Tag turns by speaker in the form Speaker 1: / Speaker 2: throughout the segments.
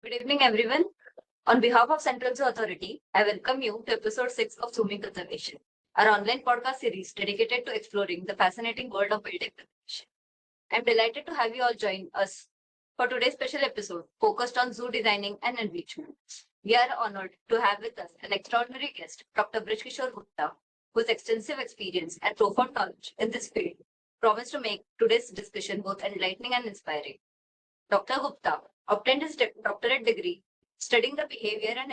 Speaker 1: Good evening, everyone. On behalf of Central Zoo Authority, I welcome you to episode 6 of Zooming Conservation, our online podcast series dedicated to exploring the fascinating world of wildlife conservation. I'm delighted to have you all join us for today's special episode focused on zoo designing and enrichment. We are honored to have with us an extraordinary guest, Dr. Brij Gupta, whose extensive experience and profound knowledge in this field promise to make today's discussion both enlightening and inspiring. Dr. Gupta obtained his doctorate degree studying the behavior and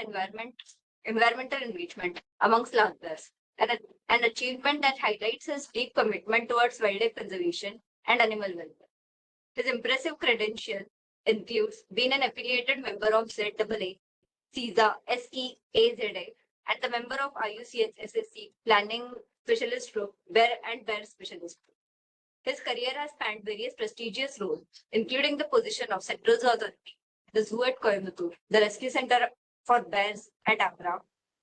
Speaker 1: environmental enrichment amongst large bears, an achievement that highlights his deep commitment towards wildlife conservation and animal welfare. His impressive credential includes being an affiliated member of ZAA, CISA, SEAZA, and the member of IUCN SSC Planning Specialist Group, Bear and Bear Specialist Group. His career has spanned various prestigious roles, including the position of Central Zoo Authority, the Zoo at Coimbatore, the Rescue Center for Bears at Accra,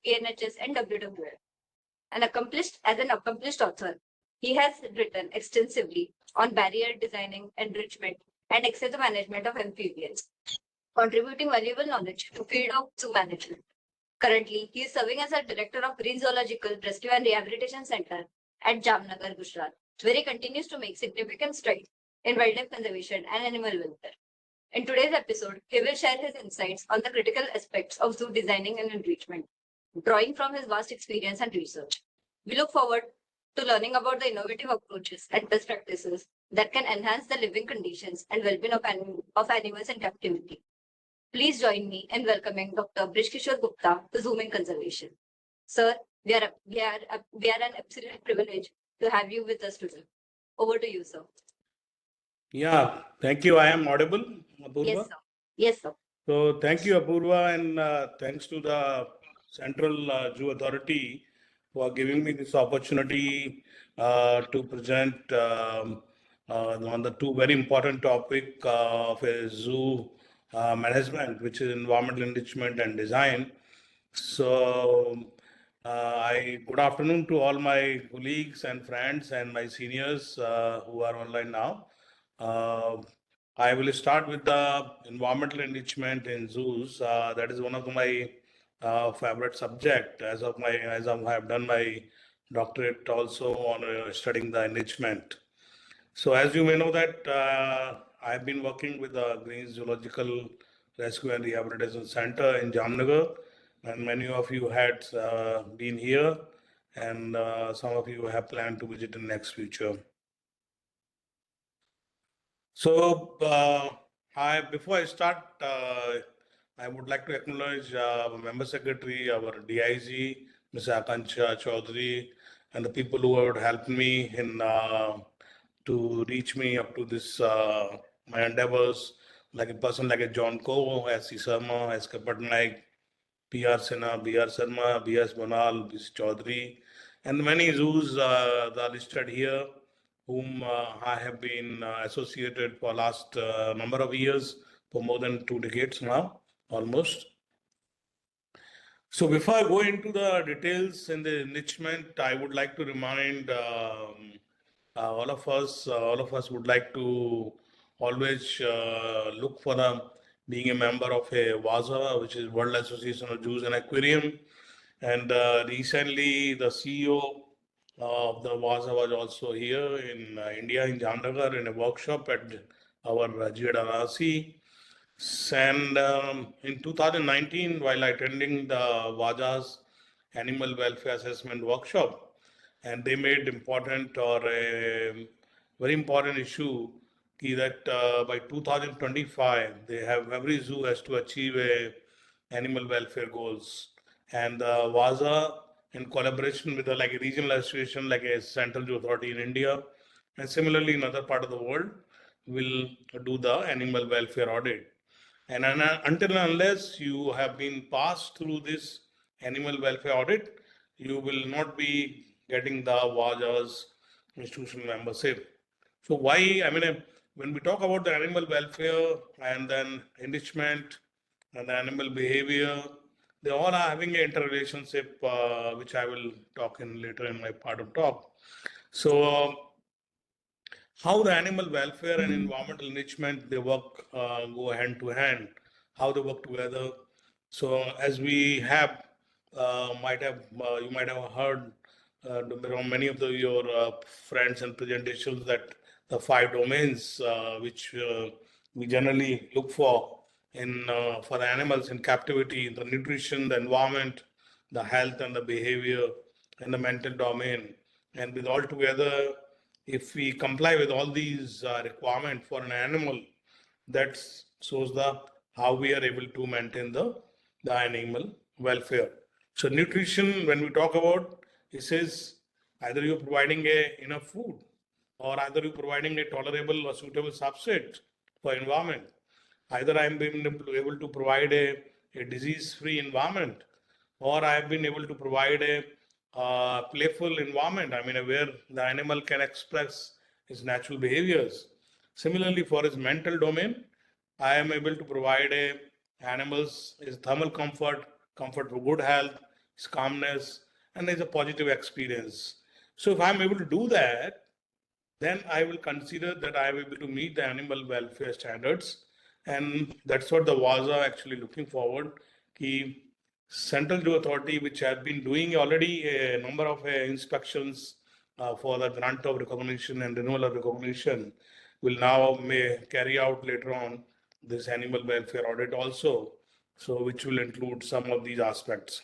Speaker 1: PNHS, and WWF. As an accomplished author, he has written extensively on barrier designing, enrichment, and access management of amphibians, contributing valuable knowledge to field of zoo management. Currently, he is serving as a director of Green Zoological Rescue and Rehabilitation Center at Jamnagar, Gujarat, where he continues to make significant strides in wildlife conservation and animal welfare. In today's episode, he will share his insights on the critical aspects of zoo designing and enrichment, drawing from his vast experience and research. We look forward to learning about the innovative approaches and best practices that can enhance the living conditions and well-being of animals in captivity. Please join me in welcoming Dr. Brij Gupta to Zoom in Conservation. Sir, we are an absolute privilege to have you with us today. Over to you, sir.
Speaker 2: Yeah, thank you. I am audible, Apurva?
Speaker 1: Yes, sir. Yes, sir.
Speaker 2: So thank you, Apurva, and thanks to the Central Zoo Authority for giving me this opportunity to present on the two very important topic of a zoo management, which is environmental enrichment and design. So, good afternoon to all my colleagues and friends and my seniors who are online now. I will start with the environmental enrichment in zoos. That is one of my favorite subject as I have done my doctorate also on studying the enrichment. So as you may know that I have been working with the Green Zoological Rescue and Rehabilitation Center in Jamnagar, and many of you had been here, and some of you have planned to visit in next future. So before I start, I would like to acknowledge our member secretary, our DIG, Ms. Akanksha Chaudhary, and the people who have helped me in to reach me up to this my endeavors, like a person like a John Ko, S.C. Sharma, S.K. Patnaik, P.R. Sinha, B.R. Sharma, B.S. Bonal, B.S. Chaudhary, and many zoos that are listed here, whom I have been associated for last number of years, for more than 2 decades now, almost. So before I go into the details in the enrichment, I would like to remind all of us would like to always look for being a member of a WAZA, which is World Association of Zoos and Aquarium. And recently, the CEO of the WAZA was also here in India, in Jamnagar, in a workshop at our GRRC. And in 2019, while attending the WAZA's Animal Welfare Assessment Workshop, and they made important or a very important issue that by 2025 they have every zoo has to achieve a animal welfare goals, and WAZA in collaboration with like a regional association like a Central Zoo Authority in India and similarly in other part of the world will do the animal welfare audit. And until and unless you have been passed through this animal welfare audit, you will not be getting the WAJA's institutional membership. So why, when we talk about the animal welfare and then enrichment and the animal behavior, they all are having an interrelationship, which I will talk in later in my part of talk. So how the animal welfare and environmental enrichment, they work, go hand to hand. how they work together. So as we have, you might have heard from many of your friends and presentations that the five domains which we generally look for the animals in captivity: the nutrition, the environment, the health and the behavior, and the mental domain. And with all together, if we comply with all these requirements for an animal, that shows the how we are able to maintain the animal welfare. So nutrition, when we talk about, it says either you're providing enough food, or either you're providing a tolerable or suitable substrate for environment. Either I'm being able to provide a disease-free environment, or I've been able to provide a playful environment. I mean, where the animal can express his natural behaviors. Similarly, for his mental domain, I am able to provide a animals his thermal comfort, comfort for good health, his calmness, and there's a positive experience. So if I'm able to do that, then I will consider that I am able to meet the animal welfare standards. And that's what the WAS are actually looking forward. Ki Central Zoo Authority, which has been doing already a number of inspections for the grant of recognition and renewal of recognition, will now may carry out later on this animal welfare audit also, so which will include some of these aspects.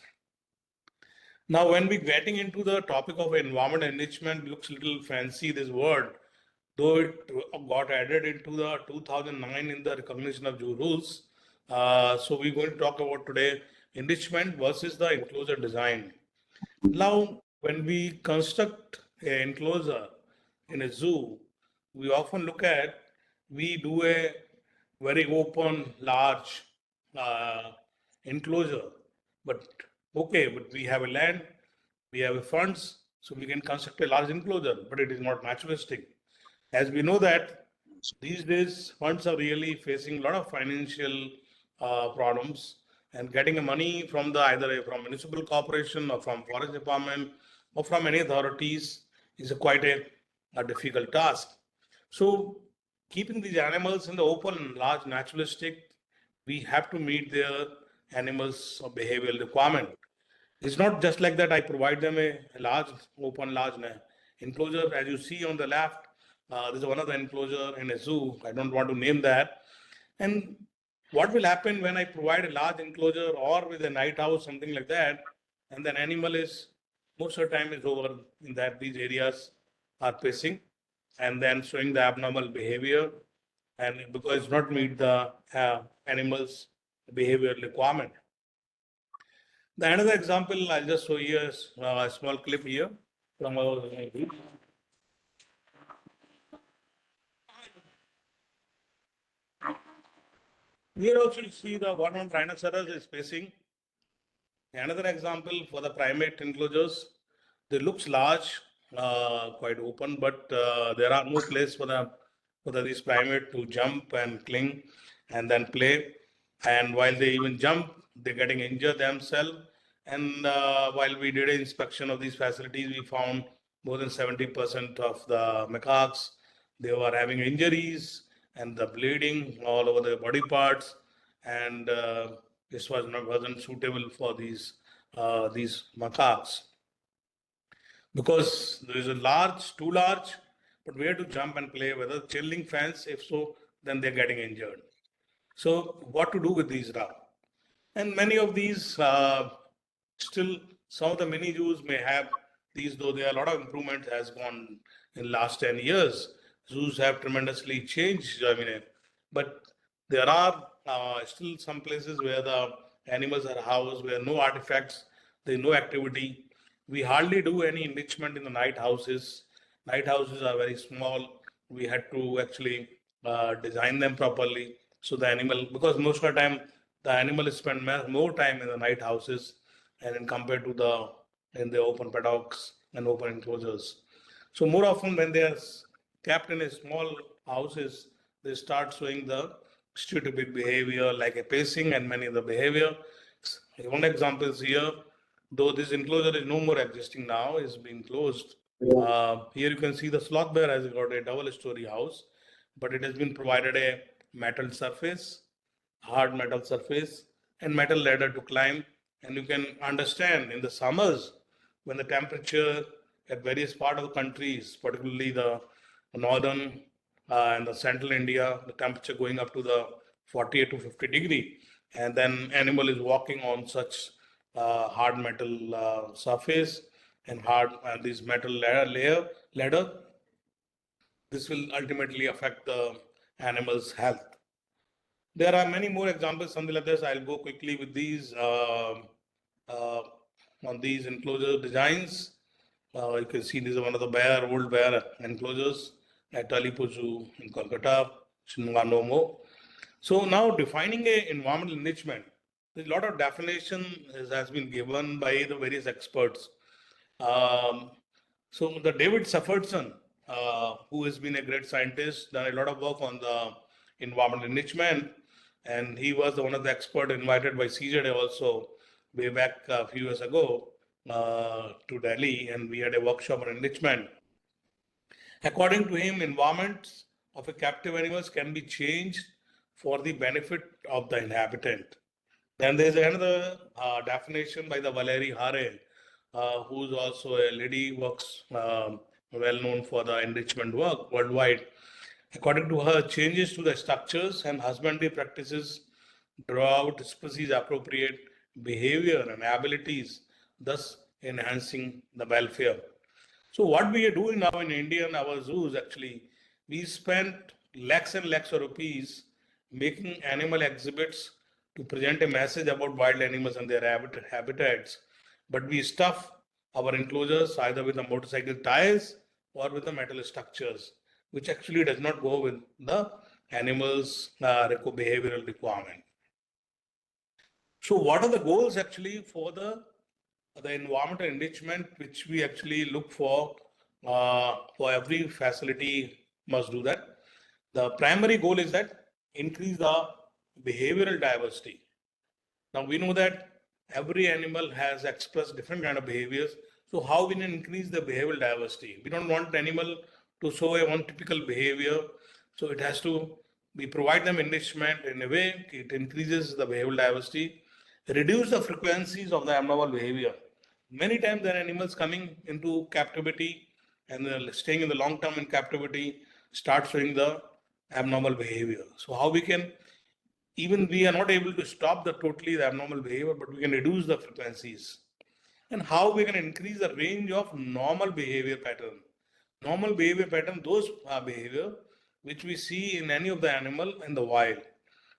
Speaker 2: Now, when we getting into the topic of environment enrichment, looks a little fancy, this word, though it got added into the 2009 in the recognition of zoo rules. So we're going to talk about today enrichment versus the enclosure design. Now, when we construct an enclosure in a zoo, we often look at, we do a very open, large uh, enclosure. But okay, but we have a land, we have a funds, so we can construct a large enclosure, but it is not naturalistic. As we know that these days funds are really facing a lot of financial problems, and getting money from the either from municipal corporation or from forest department or from any authorities is quite a difficult task. So keeping these animals in the open, large naturalistic, we have to meet their animals behavioral requirement. It's not just like that. I provide them a large, open, large enclosure. As you see on the left, there's one of the enclosure in a zoo. I don't want to name that. And what will happen when I provide a large enclosure or with a night house, something like that, and then animal is most of the time is over in that these areas are pacing and then showing the abnormal behavior, and because it's not meet the animals behavior requirement. The another example, I'll just show you a small clip here from our. Here also you see the one-horned rhinoceros is facing. Another example for the primate enclosures, they looks large, quite open, but there are no place for these primate to jump and cling and then play. And while they even jump, they're getting injured themselves. And while we did an inspection of these facilities, we found more than 70% of the macaques, they were having injuries and the bleeding all over their body parts. And this wasn't suitable for these macaques, because there is a large, too large, but where to jump and play, whether chilling fence, if so, then they're getting injured. So what to do with these now? And many of these still, some of the mini zoos may have these, though there are a lot of improvement has gone in last 10 years. Zoos have tremendously changed. I mean, but there are still some places where the animals are housed, where no artifacts, there's no activity. We hardly do any enrichment in the night houses. Night houses are very small. We had to actually design them properly so the animal, because most of the time the animal spend more time in the night houses and in compared to the in the open paddocks and open enclosures. So more often when they are kept in a small houses, they start showing the stereotypic behavior like a pacing and many other behavior. One example is here, though this enclosure is no more existing now, is being closed. Here you can see the sloth bear has got a double story house, but it has been provided a metal surface, hard metal surface, and metal ladder to climb. And you can understand in the summers when the temperature at various part of the countries, particularly the northern and the central India, the temperature going up to the 48 to 50 degree, and then animal is walking on such hard metal surface and hard this metal ladder. This will ultimately affect the animal's health. There are many more examples, something like this. I'll go quickly with these uh, on these enclosure designs. You can see these are one of the old bear enclosures at Alipuju in Kolkata, Shinuganomo. So now defining a environmental enrichment, there's a lot of definition has been given by the various experts. Um, so the David Saffordson, who has been a great scientist, done a lot of work on the environmental enrichment, and he was one of the experts invited by CJD also way back a few years ago to Delhi, and we had a workshop on enrichment. According to him, environments of a captive animals can be changed for the benefit of the inhabitant. Then there's another definition by the Valerie Hare, who's also a lady works well known for the enrichment work worldwide. According to her, changes to the structures and husbandry practices draw out species appropriate behavior and abilities, thus enhancing the welfare. So what we are doing now in India and our zoos actually, we spent lakhs and lakhs of rupees making animal exhibits to present a message about wild animals and their habitats. But we stuff our enclosures either with the motorcycle tires or with the metal structures, which actually does not go with the animals' behavioral requirement. So what are the goals actually for the environmental enrichment which we actually look for every facility must do that. The primary goal is that increase the behavioral diversity. Now we know that every animal has expressed different kind of behaviors. So how we can increase the behavioral diversity? We don't want animal to show a one typical behavior. So it has to we provide them enrichment in a way it increases the behavioral diversity, reduce the frequencies of the abnormal behavior. Many times there are animals coming into captivity and staying in the long term in captivity start showing the abnormal behavior. So how we can even we are not able to stop the totally the abnormal behavior, but we can reduce the frequencies. And how we can increase the range of normal behavior pattern. Normal behavior pattern, those behavior which we see in any of the animal in the wild.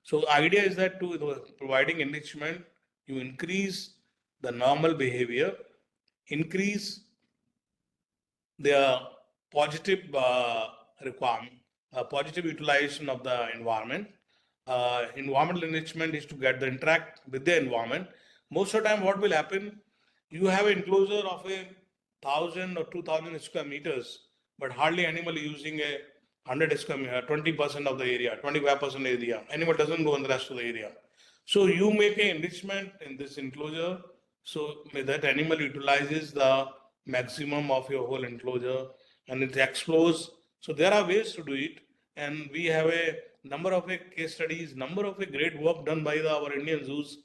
Speaker 2: So idea is that to providing enrichment, you increase the normal behavior, increase the positive requirement, positive utilization of the environment. Environmental enrichment is to get the interact with the environment. Most of the time, what will happen? You have an enclosure of 1,000 or 2,000 square meters, but hardly animal using 100 square meter, 20% of the area, 25% area. Animal doesn't go in the rest of the area. So you make an enrichment in this enclosure so that animal utilizes the maximum of your whole enclosure and it explores. So there are ways to do it, and we have a number of case studies, number of great work done by our Indian zoos.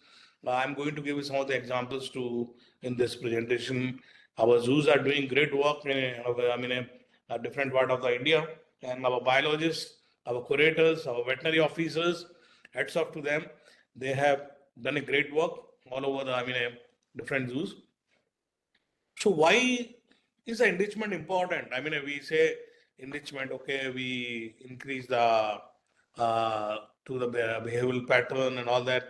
Speaker 2: I'm going to give you some of the examples to in this presentation. Our zoos are doing great work in a different part of the India, and our biologists, our curators, our veterinary officers, hats off to them. They have done a great work all over the different zoos. So why is the enrichment important? We say enrichment, okay, we increase the to the behavioral pattern and all that,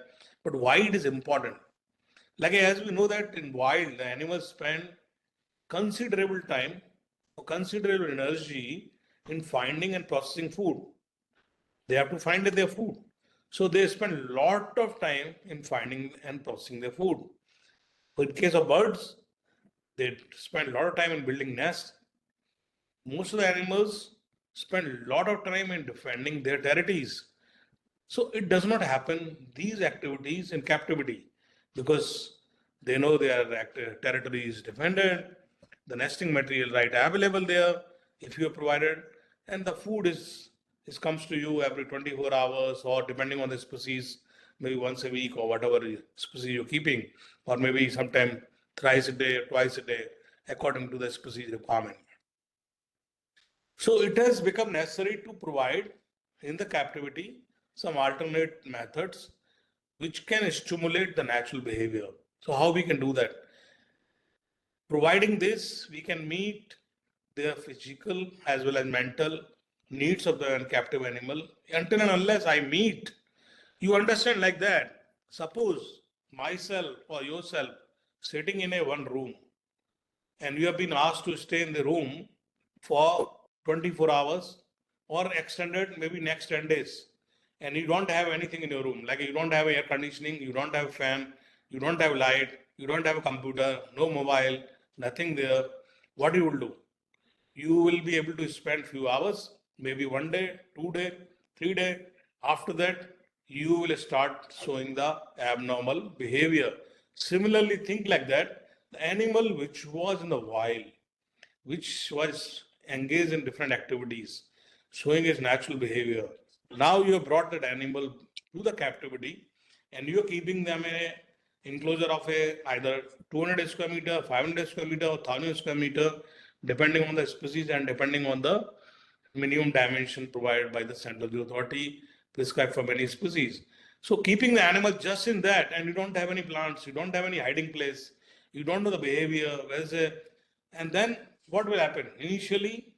Speaker 2: but why it is important? Like as we know that in wild, the animals spend considerable time or considerable energy in finding and processing food. They have to find their food. So they spend a lot of time in finding and processing their food. In case of birds, they spend a lot of time in building nests. Most of the animals spend a lot of time in defending their territories. So it does not happen these activities in captivity because they know their territory is defended, the nesting material right available there if you are provided, and the food is comes to you every 24 hours or depending on the species maybe once a week or whatever species you're keeping, or maybe sometime thrice a day, twice a day, according to the species requirement. So it has become necessary to provide in the captivity some alternate methods which can stimulate the natural behavior. So how we can do that? Providing this, we can meet their physical as well as mental needs of the captive animal. Until and unless I meet, you understand like that. Suppose myself or yourself sitting in a one room and you have been asked to stay in the room for 24 hours or extended maybe next 10 days, and you don't have anything in your room, like you don't have air conditioning, you don't have fan, you don't have light, you don't have a computer, no mobile, nothing there, what you will do? You will be able to spend few hours, maybe 1 day, 2 day, 3 day. After that, you will start showing the abnormal behavior. Similarly, think like that. The animal which was in the wild, which was engaged in different activities, showing its natural behavior. Now you have brought that animal to the captivity and you are keeping them in a enclosure of a either 200 square meter, 500 square meter, or 1000 square meter, depending on the species and depending on the minimum dimension provided by the Central Zoo Authority prescribed for many species. So keeping the animal just in that, and you don't have any plants, you don't have any hiding place, you don't know the behavior, and then what will happen? Initially,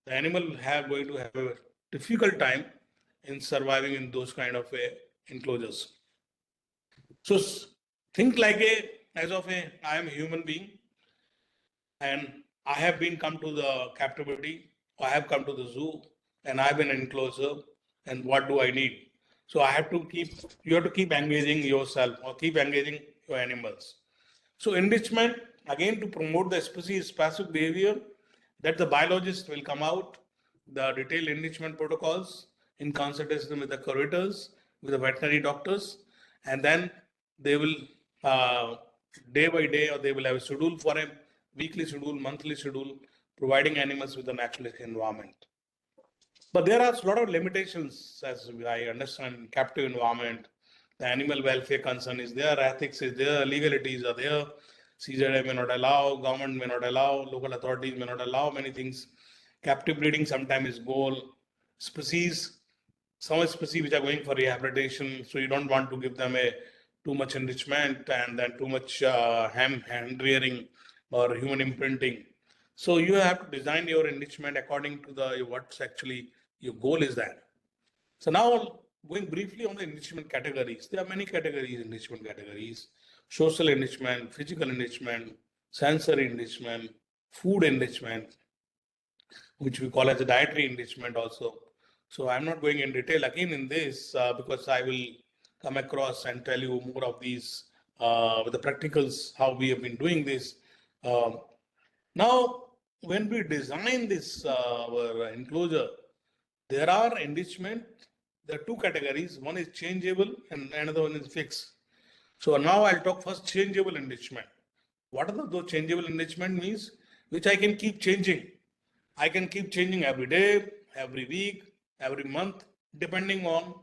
Speaker 2: the animal have going to have a difficult time in surviving in those kind of enclosures. So think like as of I am a human being and I have been come to the captivity, I have come to the zoo and I've been enclosure, and what do I need? So you have to keep engaging yourself or keep engaging your animals. So enrichment, again to promote the species specific behavior, that the biologist will come out, the detailed enrichment protocols in consultation with the curators, with the veterinary doctors, and then they will day by day, or they will have a schedule for a weekly schedule, monthly schedule, providing animals with a natural environment. But there are a lot of limitations, as I understand, captive environment, the animal welfare concern is there, ethics is there, legalities are there. CZI may not allow, government may not allow, local authorities may not allow many things. Captive breeding sometimes is goal. Species, some species which are going for rehabilitation, so you don't want to give them a too much enrichment and then too much hand rearing or human imprinting. So you have to design your enrichment according to the what's actually your goal is that. So now going briefly on the enrichment categories, there are many categories, enrichment categories: social enrichment, physical enrichment, sensory enrichment, food enrichment, which we call as a dietary enrichment also. So I'm not going in detail again in this because I will come across and tell you more of these with the practicals, how we have been doing this. Um, Now, when we design this our enclosure, there are enrichment. There are two categories. One is changeable and another one is fixed. So now I'll talk first changeable enrichment. What are those changeable enrichment means? Which I can keep changing. I can keep changing every day, every week, every month, depending on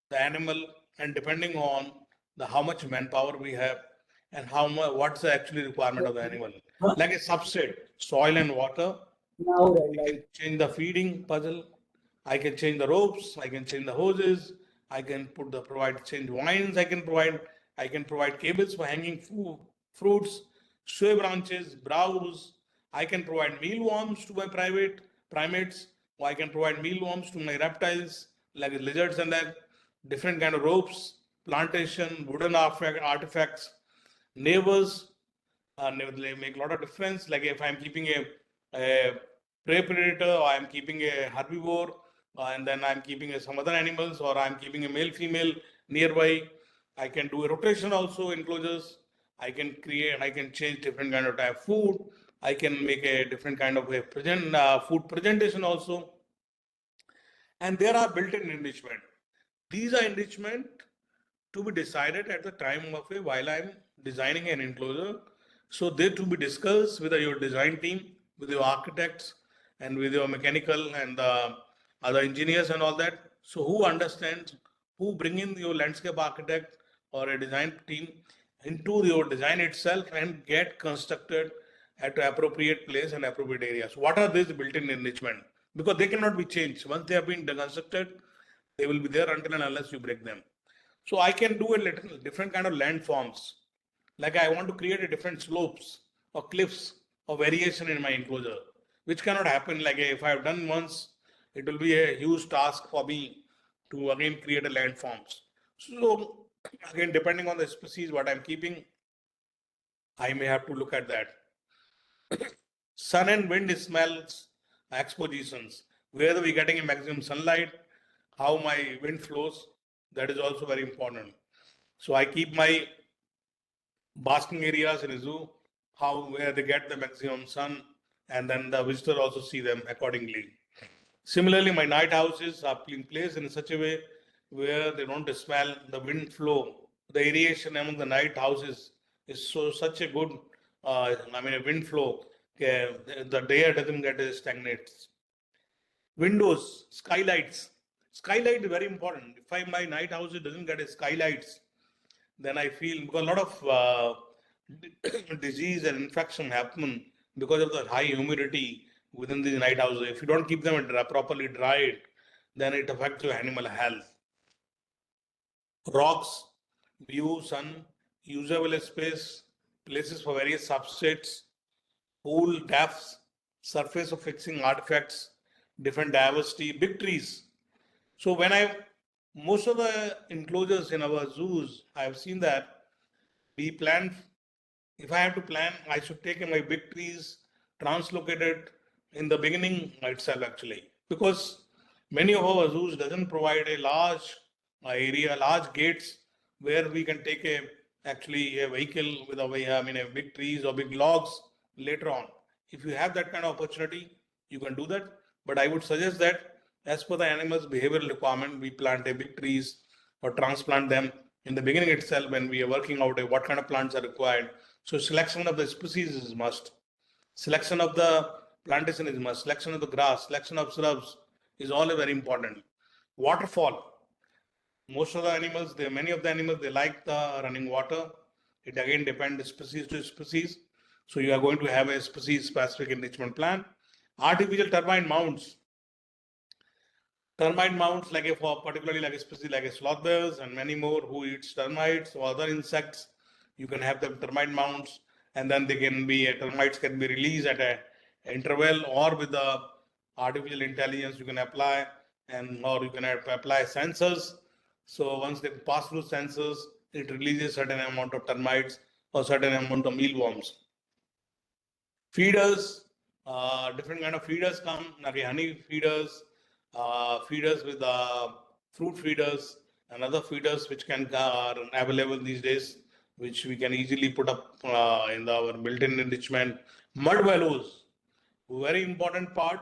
Speaker 2: the animal and depending on the how much manpower we have and how much what's the actually requirement of the animal. Like a substrate, soil and water. I can change the feeding puzzle. I can change the ropes. I can change the hoses. I can provide change vines. I can provide cables for hanging fruits, sway branches, browse. I can provide mealworms to my private primates, or I can provide mealworms to my reptiles like lizards and that. Different kind of ropes, plantation, wooden artifacts, neighbors, they make a lot of difference. Like if I'm keeping a prey predator, or I'm keeping a herbivore, and then I'm keeping some other animals, or I'm keeping a male female nearby, I can do a rotation also enclosures. I can change different kind of type of food. I can make a different kind of a food presentation also. And there are built-in enrichment. These are enrichment to be decided at the time of a while I'm designing an enclosure. So they to be discussed with your design team, with your architects, and with your mechanical and other engineers and all that. So who understands who bring in your landscape architect or a design team into your design itself and get constructed at appropriate place and appropriate areas. What are these built-in enrichment? Because they cannot be changed. Once they have been constructed, they will be there until and unless you break them. So I can do a little different kind of landforms. Like I want to create a different slopes or cliffs or variation in my enclosure, which cannot happen. Like if I have done once, it will be a huge task for me to again create a landforms. So again, depending on the species what I'm keeping, I may have to look at that. Sun and wind smells expositions. Where are we getting a maximum sunlight? How my wind flows? That is also very important. So I keep my basking areas in a zoo, how where they get the maximum sun, and then the visitor also see them accordingly. Similarly, my night houses are being placed in such a way where they don't smell the wind flow. The aeration among the night houses is so such a good, a wind flow. The air doesn't get stagnates. Windows, skylights. Skylight is very important. If my night house doesn't get a skylights, then I feel because a lot of disease and infection happen because of the high humidity within these night houses. If you don't keep them properly dried, then it affects your animal health. Rocks, view, sun, usable space, places for various substrates, pool, depths, surface of fixing artifacts, different diversity, big trees. So most of the enclosures in our zoos, I have seen that we plan, if I have to plan, I should take my big trees, translocate it in the beginning itself actually. Because many of our zoos doesn't provide a large area, large gates where we can take actually a vehicle with a big trees or big logs later on. If you have that kind of opportunity, you can do that. But I would suggest that as per the animal's behavioral requirement, we plant a big trees or transplant them in the beginning itself when we are working out what kind of plants are required. So selection of the species is must. Selection of the plantation is must. Selection of the grass, selection of shrubs is all very important. Waterfall. Most of the animals, many of the animals, they like the running water. It again depends species to species. So you are going to have a species specific enrichment plan. Artificial termite mounts. Termite mounts like for particularly like a species like a sloth bears and many more who eats termites or other insects. You can have the termite mounts, and then they can be termites can be released at a interval or with the artificial intelligence you can apply and or you can apply sensors. So once they pass through sensors, it releases certain amount of termites or certain amount of mealworms. Feeders, different kind of feeders come, like honey feeders, feeders with fruit feeders and other feeders which are available these days, which we can easily put up in our built-in enrichment. Mud wallows, very important part.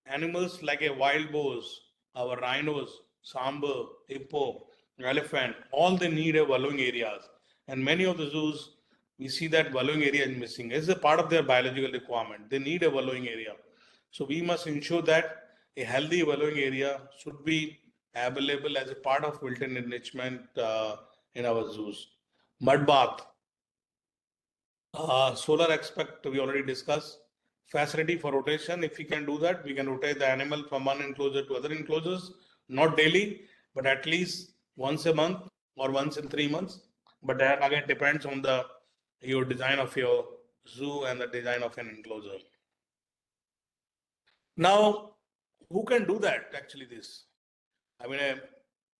Speaker 2: Animals like a wild boars, our rhinos, sambar, hippo, elephant, all they need a wallowing areas. And many of the zoos, we see that wallowing area is missing. It's a part of their biological requirement. They need a wallowing area. So we must ensure that a healthy wallowing area should be available as a part of built-in enrichment in our zoos. Mud bath, solar aspect we already discussed. Facility for rotation, if we can do that, we can rotate the animal from one enclosure to other enclosures, not daily, but at least once a month or once in 3 months. But that again depends on the your design of your zoo and the design of an enclosure. Now, who can do that actually this? I mean,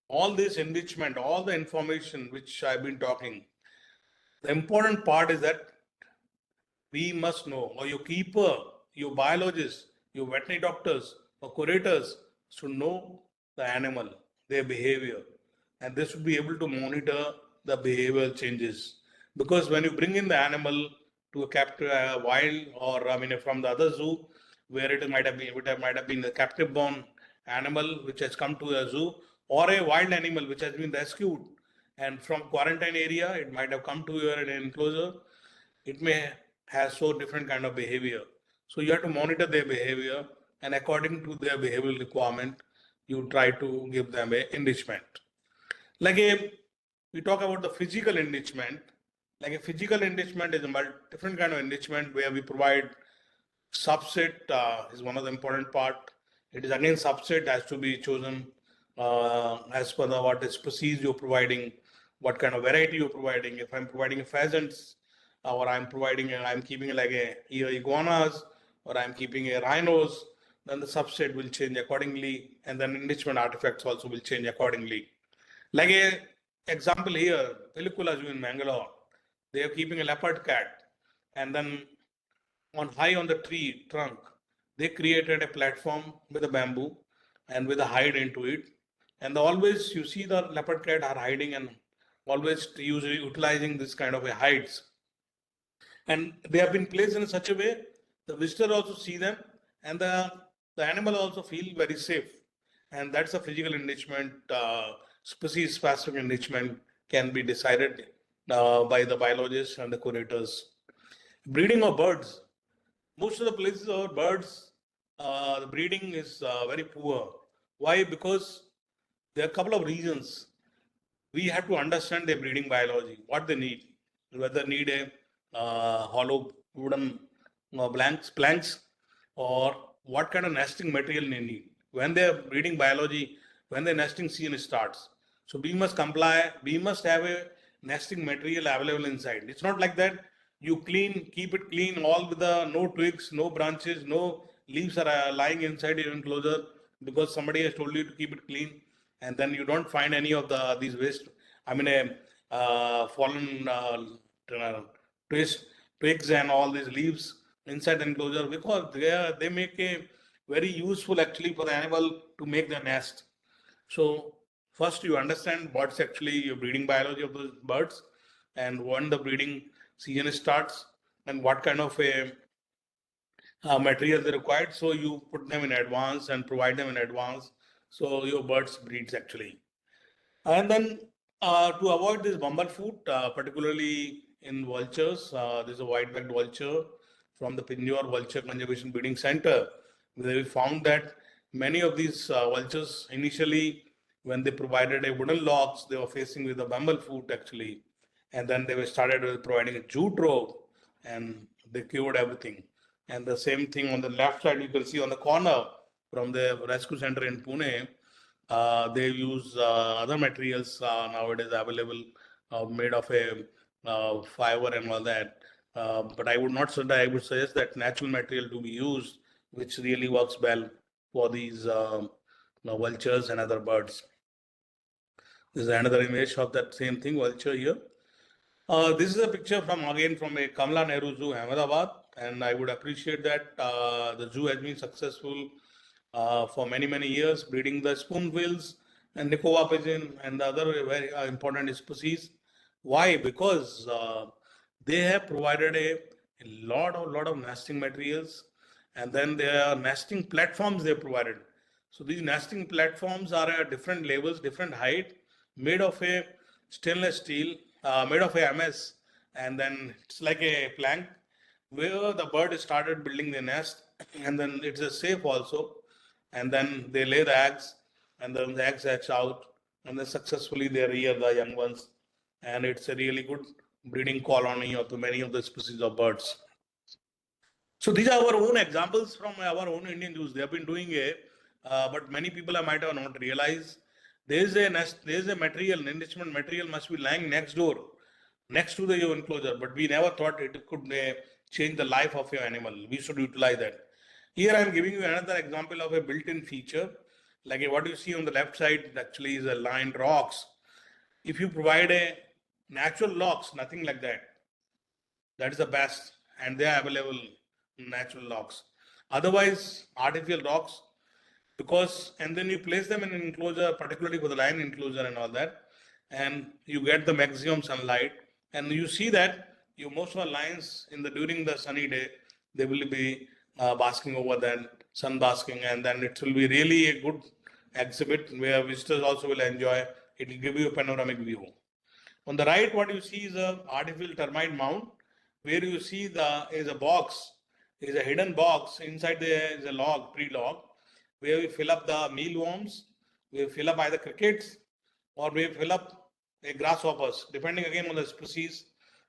Speaker 2: all this enrichment, all the information which I've been talking, the important part is that we must know, or your keeper, your biologist, your veterinary doctors, or curators should know the animal, their behavior, and they should be able to monitor the behavioral changes. Because when you bring in the animal to a captive wild, or from the other zoo, where might have been a captive born animal which has come to a zoo, or a wild animal which has been rescued, and from quarantine area, it might have come to your enclosure. It may have so different kind of behavior. So you have to monitor their behavior, and according to their behavioral requirement, you try to give them a enrichment. Like we talk about the physical enrichment. Like a physical enrichment is a different kind of enrichment where we provide subset is one of the important part. It is again subset has to be chosen as per the what species you're providing, what kind of variety you're providing. If I'm providing a pheasants, or I'm keeping like a either iguanas, or I'm keeping a rhinos, then the subset will change accordingly, and then enrichment artifacts also will change accordingly. Like a example here, Pilikula Zoo in Mangalore, they are keeping a leopard cat, and then on high on the tree trunk, they created a platform with a bamboo and with a hide into it. And always you see the leopard cat are hiding and always usually utilizing this kind of a hides. And they have been placed in such a way the visitor also see them, and the animal also feel very safe. And that's a physical enrichment, species specific enrichment can be decided by the biologists and the curators. Breeding of birds, most of the places our birds, the breeding is very poor. Why? Because there are a couple of reasons. We have to understand their breeding biology, what they need, whether need a hollow wooden planks, or what kind of nesting material they need. When their breeding biology, when the nesting season starts, so we must comply. We must have a nesting material available inside. It's not like that. You keep it clean, all with the no twigs, no branches, no leaves are lying inside your enclosure because somebody has told you to keep it clean, and then you don't find any of these waste. I mean, a fallen twigs, twigs and all these leaves inside the enclosure, because they make a very useful actually for the animal to make the nest. So first you understand what's actually your breeding biology of those birds, and when the breeding season starts, and what kind of a material they required. So you put them in advance and provide them in advance. So your birds breeds actually. And then to avoid this bumblefoot, particularly in vultures, there's a white-backed vulture from the Pinjore Vulture Conservation Breeding Center. Where we found that many of these vultures initially, when they provided a wooden logs, they were facing with a bumblefoot actually, and then they were started with providing a jute rope, and they cured everything. And the same thing on the left side, you can see on the corner from the rescue center in Pune, they use other materials nowadays available, made of a fiber and all that. But I would not say, I would suggest that natural material to be used, which really works well for these vultures and other birds. This is another image of that same thing, vulture here. This is a picture from again from a Kamala Nehru Zoo, Ahmedabad, and I would appreciate that the zoo has been successful for many years, breeding the spoonbills and Nicobar pigeon and the other very important species. Why? Because they have provided a lot of nesting materials, and then there are nesting platforms they provided. So these nesting platforms are at different levels, different height, made of a stainless steel, made of a MS, and then it's like a plank where the bird started building the nest, and then it's a safe also, and then they lay the eggs, and then the eggs hatch out, and then successfully they rear the young ones, and it's a really good breeding colony of the many of the species of birds. So these are our own examples from our own Indian zoos. They have been doing it, but many people might have not realized there is a nest, there is a material, an enrichment material must be lying next door, next to the your enclosure. But we never thought it could change the life of your animal. We should utilize that. Here I am giving you another example of a built-in feature. Like what you see on the left side actually is a lined rocks. If you provide a natural locks, nothing like that, that is the best, and they are available natural rocks. Otherwise, artificial rocks, because and then you place them in an enclosure, particularly for the lion enclosure and all that, and you get the maximum sunlight. And you see that you most of the lions in the during the sunny day, they will be basking over that sun basking, and then it will be really a good exhibit where visitors also will enjoy. It will give you a panoramic view. On the right, what you see is a artificial termite mound, where you see the is a box, is a hidden box. Inside there is a log, pre-log, where we fill up the mealworms, we fill up either crickets, or maybe fill up a grasshoppers, depending again on the species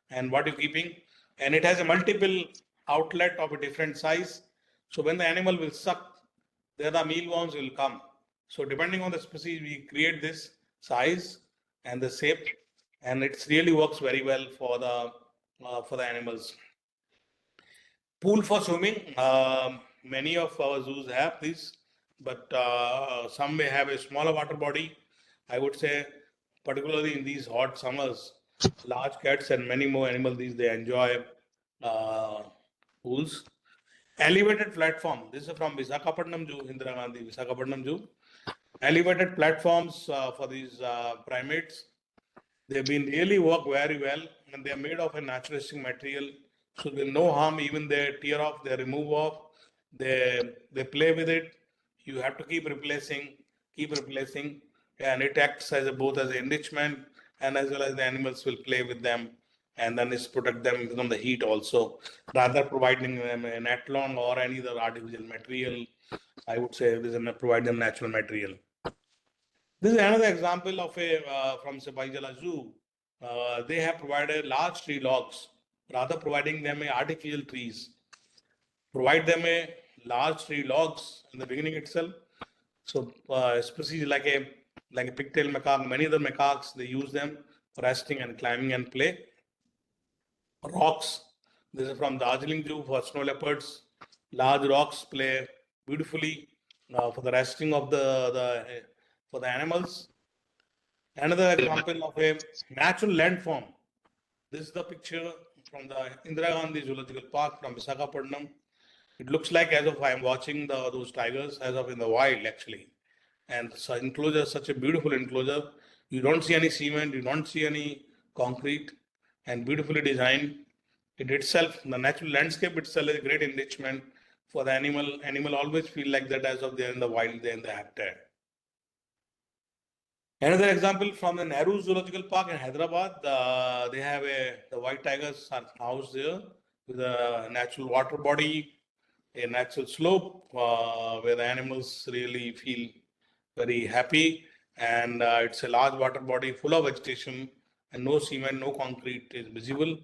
Speaker 2: and what you're keeping. And it has a multiple outlet of a different size. So when the animal will suck, there the mealworms will come. So depending on the species, we create this size and the shape, and it really works very well for the animals. Pool for swimming. Many of our zoos have this, but some may have a smaller water body. I would say, particularly in these hot summers, large cats and many more animals these they enjoy uh, pools. Elevated platform. This is from Visakhapatnam Zoo, Indira Gandhi Visakhapatnam Zoo. Elevated platforms for these primates. They've been really work very well, and they're made of a naturalistic material. So there's no harm, even they tear off, they remove off, they play with it. You have to keep replacing, and it acts as both as an enrichment and as well as the animals will play with them, and then it's protect them from the heat also. Rather providing them a natron or any other artificial material, I would say this is provide them natural material. This is another example of a from Sipaijala Zoo. They have provided large tree logs, rather providing them a artificial trees. Provide them a large tree logs in the beginning itself. So species like a pigtail macaque, many other macaques, they use them for resting and climbing and play. Rocks. This is from Darjeeling Zoo for snow leopards. Large rocks play beautifully for the resting of the for the animals. Another example of a natural landform. This is the picture from the Indira Gandhi Zoological Park from Visakhapatnam. It looks like as if I am watching those tigers as of in the wild actually. And so enclosure, such a beautiful enclosure. You don't see any cement, you don't see any concrete, and beautifully designed. It itself, the natural landscape itself is a great enrichment for the animal. Animal always feel like that as of they're in the wild, they're in the habitat. Another example from the Nehru Zoological Park in Hyderabad, they have the white tigers are housed there with a natural water body, a natural slope where the animals really feel very happy, and it's a large water body full of vegetation and no cement, no concrete is visible,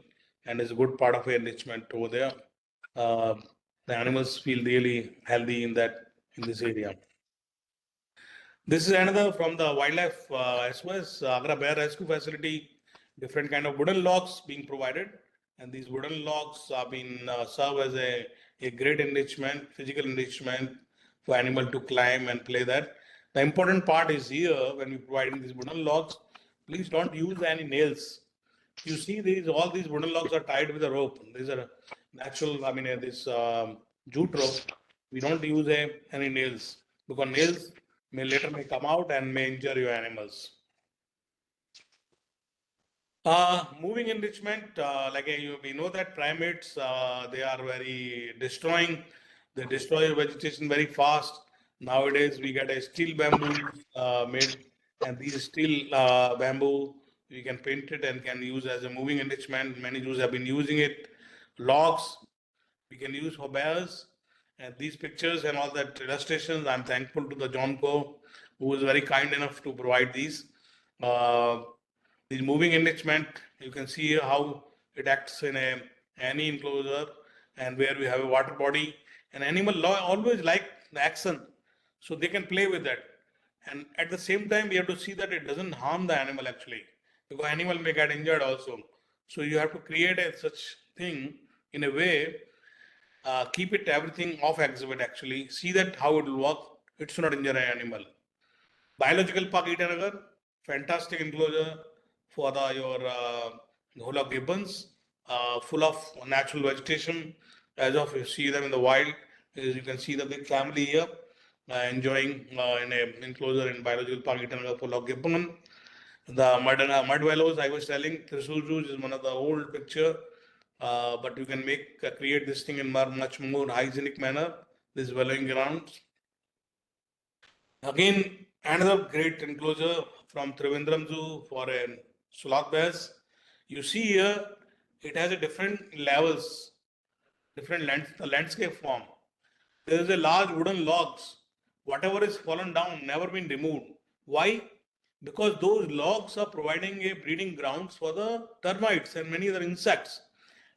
Speaker 2: and is a good part of enrichment over there. Uh, the animals feel really healthy in this area. This is another from the wildlife SOS Agra Bear Rescue Facility. Different kind of wooden logs being provided, and these wooden logs have been serve as a great enrichment, physical enrichment for animal to climb and play that. The important part is here when you're providing these wooden logs, please don't use any nails. You see these all these wooden logs are tied with a rope. These are natural. I mean, this jute rope. We don't use any nails because nails may come out and may injure your animals. Moving enrichment, we know that primates, they are very destroying. They destroy vegetation very fast. Nowadays, we get a steel bamboo made, and these steel bamboo, we can paint it and can use as a moving enrichment. Many Jews have been using it. Logs, we can use for bears. And these pictures and all that illustrations, I'm thankful to the John Co, who was very kind enough to provide these. Uh, the moving enrichment, you can see how it acts in any enclosure and where we have a water body. An animal always like the action, so they can play with that. And at the same time, we have to see that it doesn't harm the animal actually, because animal may get injured also. So you have to create a such thing in a way, keep it everything off exhibit actually, see that how it will work. It should not injure an animal. Biological Park Itanagar, fantastic enclosure for your whole of gibbons, full of natural vegetation. As of you see them in the wild, as you can see the big family here enjoying in a enclosure in Biological Park Itanagar full of gibbon. The mud wallows I was telling, Thrissur Zoo is one of the old picture, but you can create this thing in much more hygienic manner. This wallowing grounds. Again, another great enclosure from Trivandrum Zoo for a sloth bears. You see here, it has a different levels, different landscape form. There is a large wooden logs. Whatever is fallen down, never been removed. Why? because those logs are providing a breeding grounds for the termites and many other insects,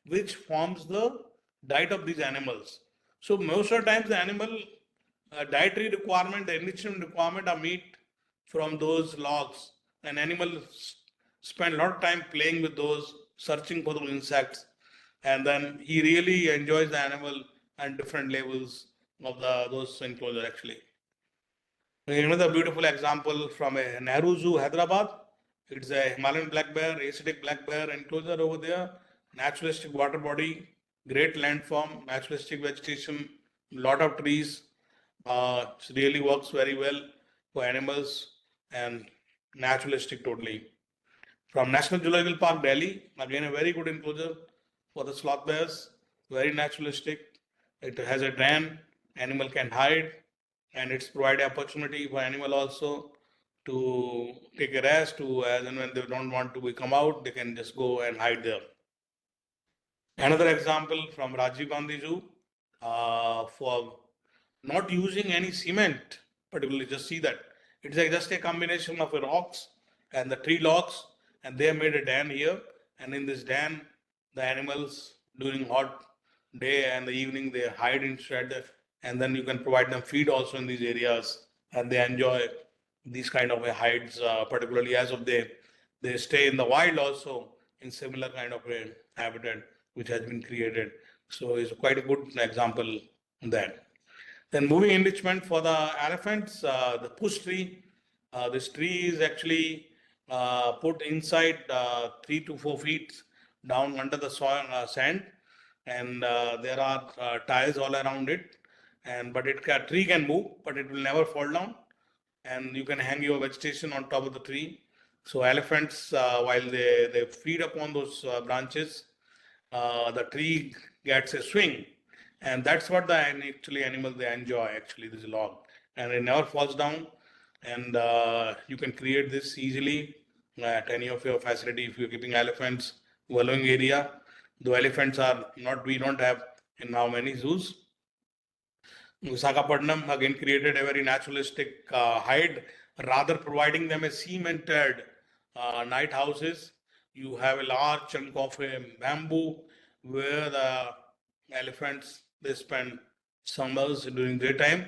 Speaker 2: which forms the diet of these animals. So most of the times the animal dietary requirement, the enrichment requirement are meet from those logs. And animals spend a lot of time playing with those, searching for those insects, and then he really enjoys the animal and different levels of those enclosure actually. Another beautiful example from a Nehru Zoo, Hyderabad. It's a Himalayan black bear, Asiatic black bear enclosure over there. Naturalistic water body, great landform, naturalistic vegetation, lot of trees. It really works very well for animals and naturalistic totally. From National Zoological Park, Delhi, again a very good enclosure for the sloth bears, very naturalistic. It has a den, animal can hide, and it's provide opportunity for animal also to take a rest, to as and when they don't want to come out, they can just go and hide there. Another example from Rajiv Gandhi Zoo, for not using any cement, particularly just see that it's just a combination of rocks and the tree logs, and they have made a dam here. And in this dam, the animals during hot day and the evening they hide inside, and then you can provide them feed also in these areas, and they enjoy these kind of hides, particularly as of they stay in the wild also in similar kind of a habitat which has been created. So it's quite a good example in that. Then moving enrichment for the elephants, the push tree. This tree is actually put inside 3 to 4 feet down under the soil, sand, and there are tiles all around it. And but tree can move, but it will never fall down. And you can hang your vegetation on top of the tree. So elephants, while they feed upon those branches, the tree gets a swing, and that's what the actually animal they enjoy actually this log, and it never falls down. And you can create this easily at any of your facility if you're keeping elephants wallowing area. Though elephants are not, we don't have in now many zoos. Visakhapatnam again created a very naturalistic hide, rather providing them a cemented night houses. You have a large chunk of bamboo where the elephants they spend summers during daytime.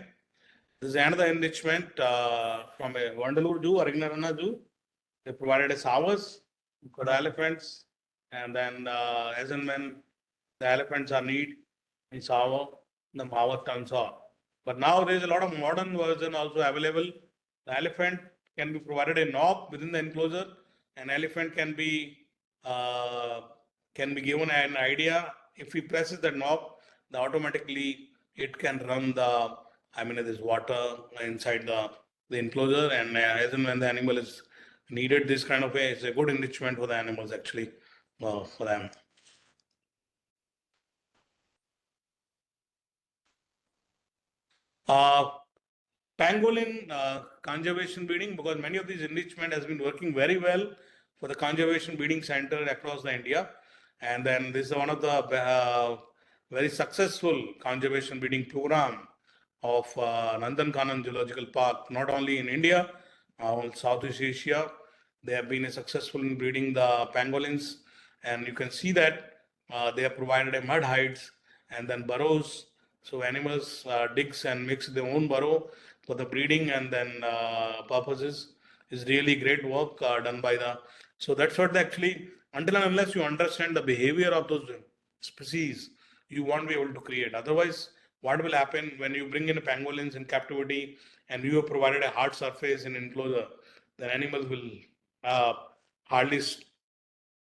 Speaker 2: This is another enrichment from a Vandalur Zoo, Arignarana Zoo. They provided a showers for the elephants, and then as and when the elephants are need in shower, the power turns off. But now there is a lot of modern version also available. The elephant can be provided a knob within the enclosure. An elephant uh, can be given an idea. If he presses the knob, the automatically it can run the, I mean, this water inside the enclosure, and as and when the animal is needed, this kind of a, it's a good enrichment for the animals actually, for them. Uh, Pangolin conservation breeding, because many of these enrichment has been working very well for the conservation breeding center across the India. And then this is one of the very successful conservation breeding program of Nandankanan Zoological Park, not only in India, in Southeast Asia. They have been successful in breeding the pangolins, and you can see that they have provided a mud hides and then burrows. So animals digs and makes their own burrow for the breeding and then purposes. Is really great work done by the. So that's what actually, until and unless you understand the behavior of those species, you won't be able to create. Otherwise, what will happen when you bring in pangolins in captivity and you have provided a hard surface in enclosure, then animals will uh, hardly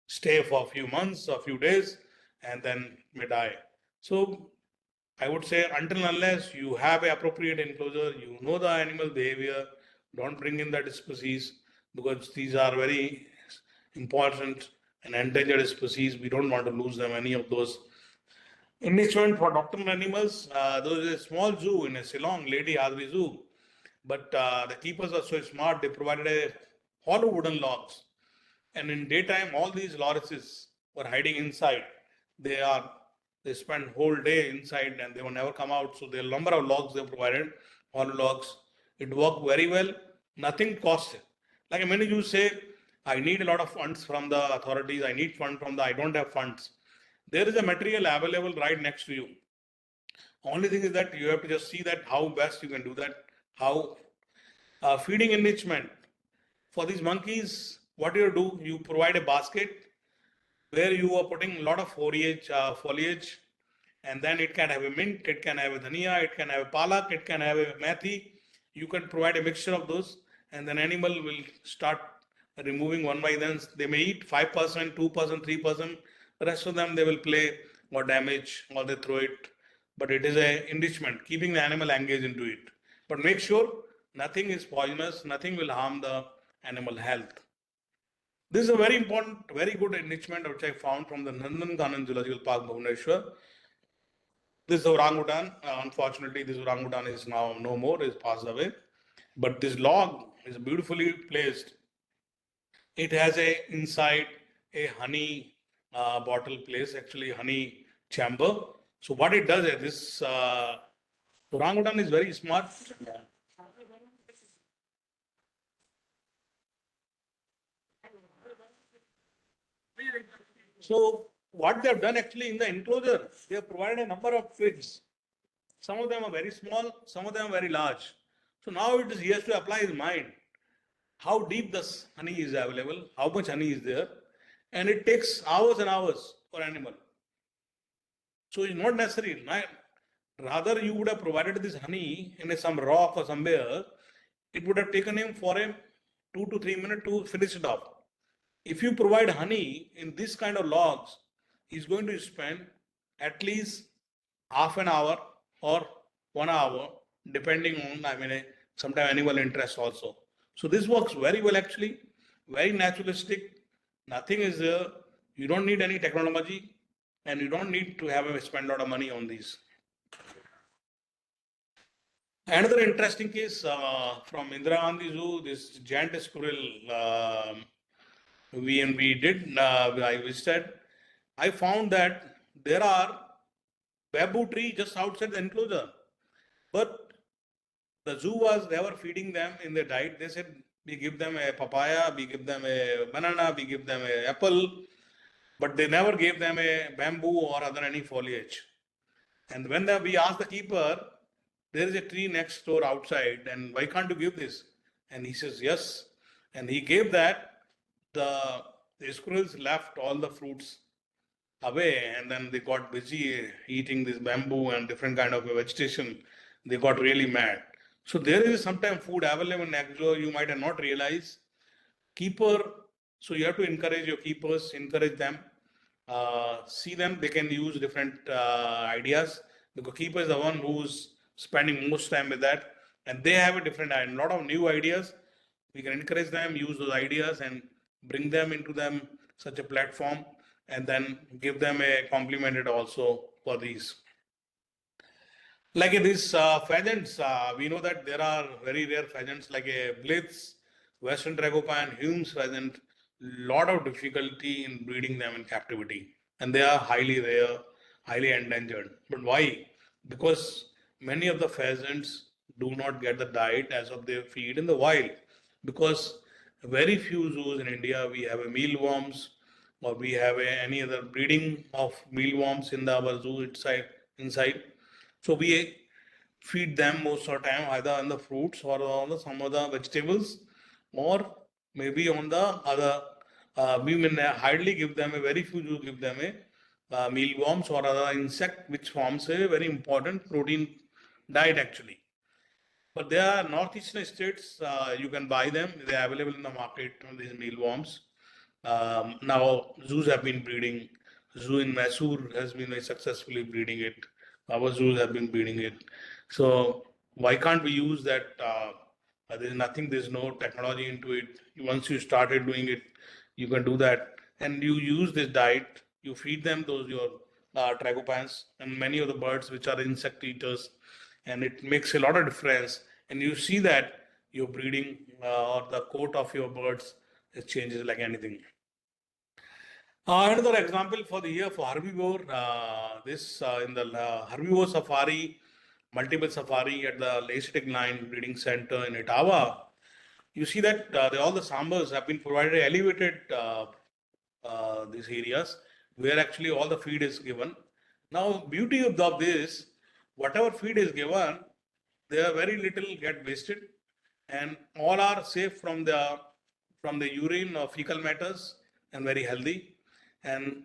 Speaker 2: stay for a few months or a few days and then may die. So I would say until unless you have a appropriate enclosure, you know the animal behavior, don't bring in that species, because these are very important and endangered species. We don't want to lose them, any of those. Enrichment for nocturnal animals, there is a small zoo in Ceylon, Lady Hadri Zoo, but the keepers are so smart, they provided a hollow wooden logs, and in daytime all these lorises were hiding inside. They are they spend whole day inside and they will never come out. So the number of logs they provided, hollow logs, it worked very well. Nothing cost Like a minute you say, I need a lot of funds from the authorities, I need fund from the, I don't have funds. There is a material available right next to you. Only thing is that you have to just see that how best you can do that. How feeding enrichment for these monkeys, what do, you provide a basket where you are putting a lot of foliage, and then it can have a mint, it can have a dhania, it can have a palak, it can have a methi. You can provide a mixture of those, and then animal will start removing one by then. They may eat 5%, 2%, 3%. The rest of them they will play or damage or they throw it. But it is a enrichment, keeping the animal engaged into it. But make sure nothing is poisonous, nothing will harm the animal health. This is a very important, very good enrichment which I found from the Nandankanan Zoological Park, Bhubaneswar. This orangutan, unfortunately, this orangutan is now no more, is passed away. But this log is beautifully placed. It has a inside a honey bottle place, actually honey chamber. So what it does is this orangutan is very smart. So what they have done actually in the enclosure, they have provided a number of feeds. Some of them are very small, some of them are very large. So now it is he has to apply his mind. How deep this honey is available, how much honey is there, and it takes hours and hours for animal. So it's not necessary. Rather, you would have provided this honey in some rock or somewhere. It would have taken him for a 2 to 3 minutes to finish it off. If you provide honey in this kind of logs, he's going to spend at least half an hour or 1 hour, depending on, sometimes animal interest also. So this works very well actually, very naturalistic. Nothing is there. You don't need any technology, and you don't need to have spend a lot of money on these. Another interesting case from Indira Gandhi Zoo, this giant squirrel we did, I visited. I found that there are bamboo tree just outside the enclosure, but the zoo was never feeding them in their diet. They said we give them a papaya, we give them a banana, we give them a apple, but they never gave them a bamboo or other any foliage. And when we asked the keeper, there is a tree next door outside, and why can't you give this? And he says yes, and he gave that. The squirrels left all the fruits away, and then they got busy eating this bamboo and different kind of vegetation. They got really mad. So there is sometimes food available next door you might have not realized. Keeper, so you have to encourage your keepers, encourage them, see them, they can use different ideas, because keeper is the one who's spending most time with that, and they have a different, a lot of new ideas. We can encourage them, use those ideas and bring them into them such a platform, and then give them a complimented also for these. Like these pheasants, we know that there are very rare pheasants like a blitz, western tragopan, Hume's pheasant. Lot of difficulty in breeding them in captivity, and they are highly rare, highly endangered. But why? Because many of the pheasants do not get the diet as of their feed in the wild. Because very few zoos in India we have a mealworms, or we have any other breeding of mealworms in our zoo inside. So we feed them most of the time either on the fruits or on the some other vegetables, or maybe on the other. We may hardly give them a very few do give them a mealworms or other insect which forms a very important protein diet actually. But there are northeastern states, you can buy them. They are available in the market, these mealworms. Now, zoos have been breeding. Zoo in Mysore has been very successfully breeding it. Our zoos have been breeding it. So, why can't we use that? There's nothing, there's no technology into it. Once you started doing it, you can do that. And you use this diet, you feed them those your tragopans and many of the birds which are insect eaters, and it makes a lot of difference. And you see that your breeding or the coat of your birds, it changes like anything. Another example for the year for herbivore, this in the herbivore safari, multiple safari at the Lasitic Line Breeding Center in Ottawa. you see that all the sambas have been provided elevated these areas where actually all the feed is given. Now, beauty of this, whatever feed is given, there very little get wasted, and all are safe from the urine or fecal matters and very healthy, and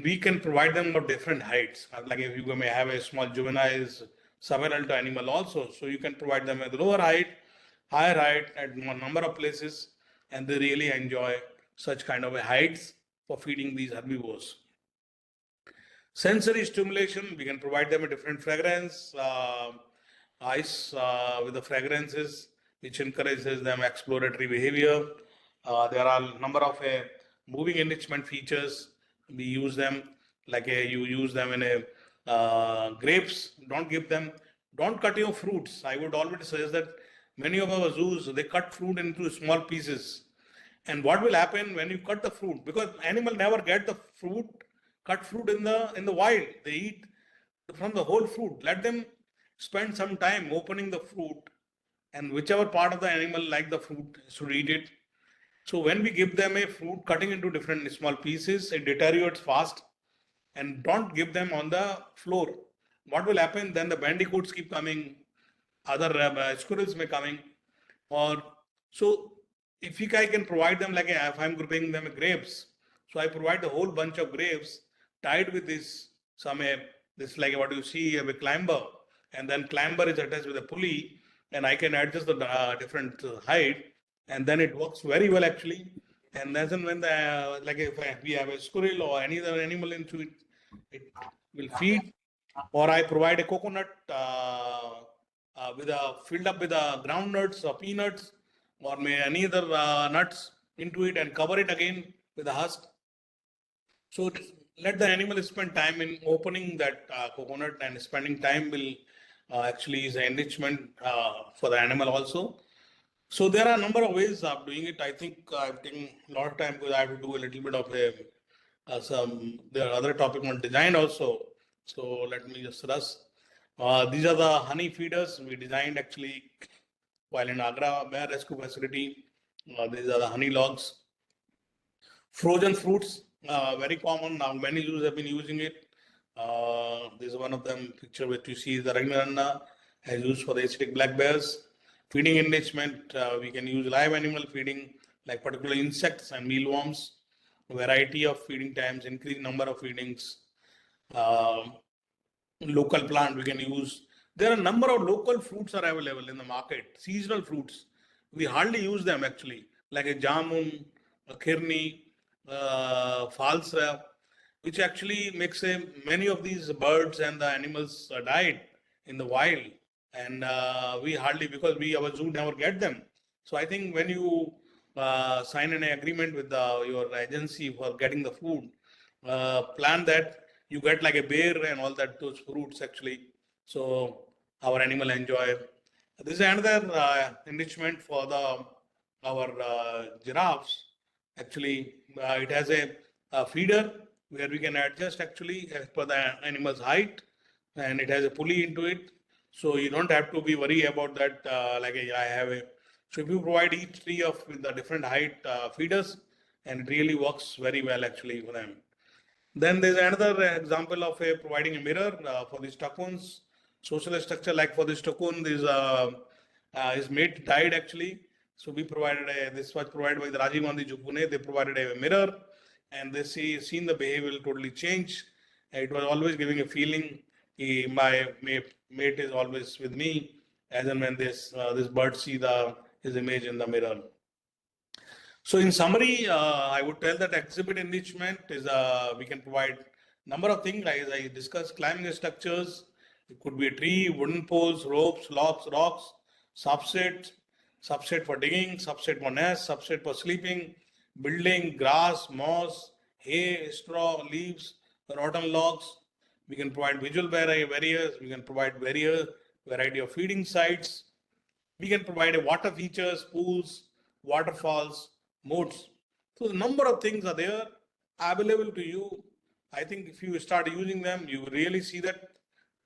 Speaker 2: we can provide them of different heights. Like if you may have a small juveniles sub-adult animal also, so you can provide them at lower height, higher height at a number of places, and they really enjoy such kind of a heights for feeding these herbivores. Sensory stimulation, we can provide them a different fragrance, ice with the fragrances, which encourages them exploratory behavior. There are a number of moving enrichment features. We use them like you use them in a grapes. Don't cut your fruits. I would always suggest that many of our zoos, they cut fruit into small pieces. And what will happen when you cut the fruit? Because animal never get the fruit, cut fruit in the wild. They eat from the whole fruit. Let them spend some time opening the fruit, and whichever part of the animal like the fruit should eat it. So when we give them a fruit cutting into different small pieces, it deteriorates fast, and don't give them on the floor. What will happen? Then the bandicoots keep coming, other squirrels may coming, or so if I can provide them like if I'm grouping them grapes, so I provide a whole bunch of grapes tied with this some this like what you see a climber, and then climber is attached with a pulley, and I can adjust the different height, and then it works very well actually. And then when the like if we have a squirrel or any other animal into it, it will feed. Or I provide a coconut with a filled up with ground nuts or peanuts or may any other nuts into it and cover it again with a husk. So let the animal spend time in opening that coconut, and spending time will actually is an enrichment for the animal also. So there are a number of ways of doing it. I think I've taken a lot of time because I have to do a little bit of a some there are other topic on design also. So let me just rush. These are the honey feeders we designed actually while in Agra Bear Rescue Facility. These are the honey logs. Frozen fruits, very common now. Many zoos have been using it. This is one of them picture which you see is the Ragnaranda as used for the acidic black bears. Feeding enrichment, we can use live animal feeding like particular insects and mealworms. Variety of feeding times, increased number of feedings. Uh, Local plant we can use. There are a number of local fruits are available in the market, seasonal fruits. We hardly use them actually, like a jamun, a khirni, falsa, which actually makes many of these birds and the animals died in the wild. And we hardly, because we, our zoo never get them. So I think when you sign an agreement with your agency for getting the food, plan that you get like a bear and all that, those fruits actually. So our animal enjoy. This is another enrichment for the our giraffes. Actually, it has a feeder where we can adjust actually as per the animal's height, and it has a pulley into it. So you don't have to be worried about that. I have a. So if you provide each tree of with the different height feeders, and it really works very well actually for them. Then there's another example of providing a mirror for these takuns. Social structure like for this takun, this his mate died actually. So we provided this was provided by the Rajiv Gandhi Ju Pune. They provided a mirror, and they seen the behavior will totally change. It was always giving a feeling. My mate is always with me, as and when this bird see the his image in the mirror. So in summary, I would tell that exhibit enrichment is we can provide number of things like as I discussed climbing structures. It could be a tree, wooden poles, ropes, logs, rocks, substrate, substrate for digging, substrate for nest, substrate for sleeping, building, grass, moss, hay, straw, leaves, rotten logs. We can provide visual barriers. We can provide variety of feeding sites. We can provide a water features, pools, waterfalls, moats. So the number of things are there available to you. I think if you start using them, you really see that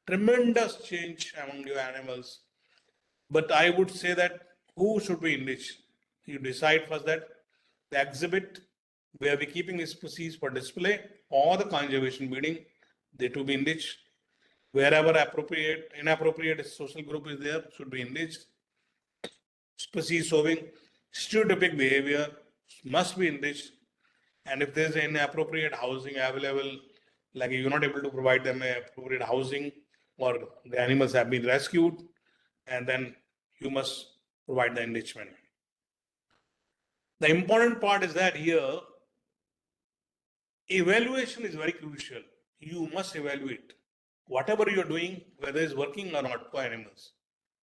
Speaker 2: tremendous change among your animals. But I would say that who should be enriched? you decide first that the exhibit where we're keeping the species for display or the conservation meeting, they to be enriched. Wherever appropriate, inappropriate social group is there, should be enriched. Species showing stereotypic behavior must be enriched. And if there's inappropriate housing available, like you're not able to provide them appropriate housing, or the animals have been rescued, and then you must provide the enrichment. The important part is that here, evaluation is very crucial. You must evaluate whatever you're doing, whether it's working or not for animals.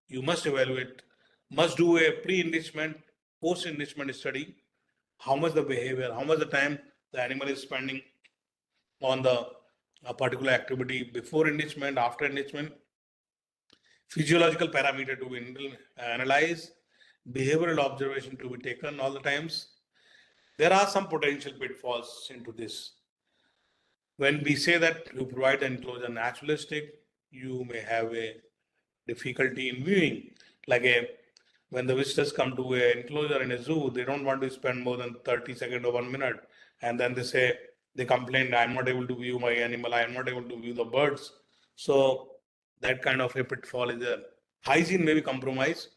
Speaker 2: You must evaluate, must do a pre-enrichment, post-enrichment study, how much the behavior, how much the time the animal is spending on the a particular activity before enrichment, after enrichment, physiological parameter to be analyzed, behavioral observation to be taken all the times. There are some potential pitfalls into this. When we say that you provide the enclosure naturalistic, you may have a difficulty in viewing. Like when the visitors come to an enclosure in a zoo, they don't want to spend more than 30 seconds or 1 minute. And then they complain, I'm not able to view my animal, I'm not able to view the birds. So that kind of a pitfall is there. Hygiene may be compromised.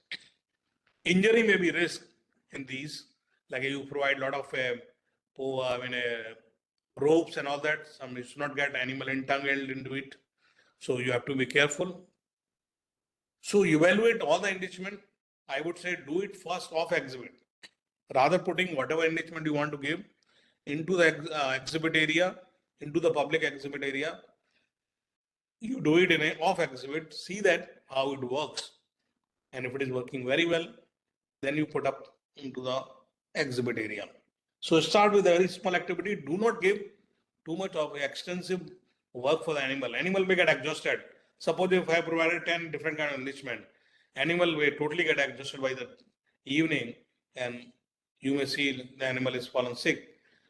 Speaker 2: Injury may be risk in these. Like you provide a lot of ropes and all that. Some you should not get animal entangled into it. So you have to be careful. So evaluate all the enrichment. I would say do it first off exhibit. Rather putting whatever enrichment you want to give into the exhibit area, into the public exhibit area, you do it in a off exhibit, see that how it works. And if it is working very well, then you put up into the exhibit area. So start with a very small activity. Do not give too much of extensive work for the animal. Animal may get exhausted. Suppose if I provided 10 different kind of enrichment, animal will totally get exhausted by the evening, and you may see the animal is fallen sick.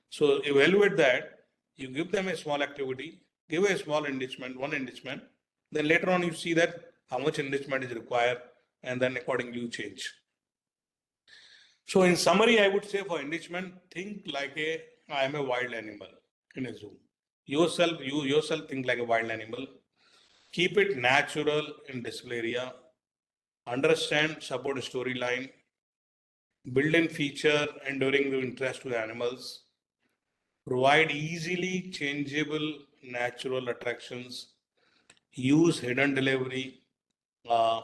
Speaker 2: So evaluate that. You give them a small activity, give a small enrichment, one enrichment. Then later on you see that how much enrichment is required, and then accordingly you change. So in summary, I would say for enrichment, think like I am a wild animal in a zoo. You yourself think like a wild animal. Keep it natural in display area. Understand support storyline. Build in feature enduring the interest to the animals. Provide easily changeable natural attractions. Use hidden delivery. Uh,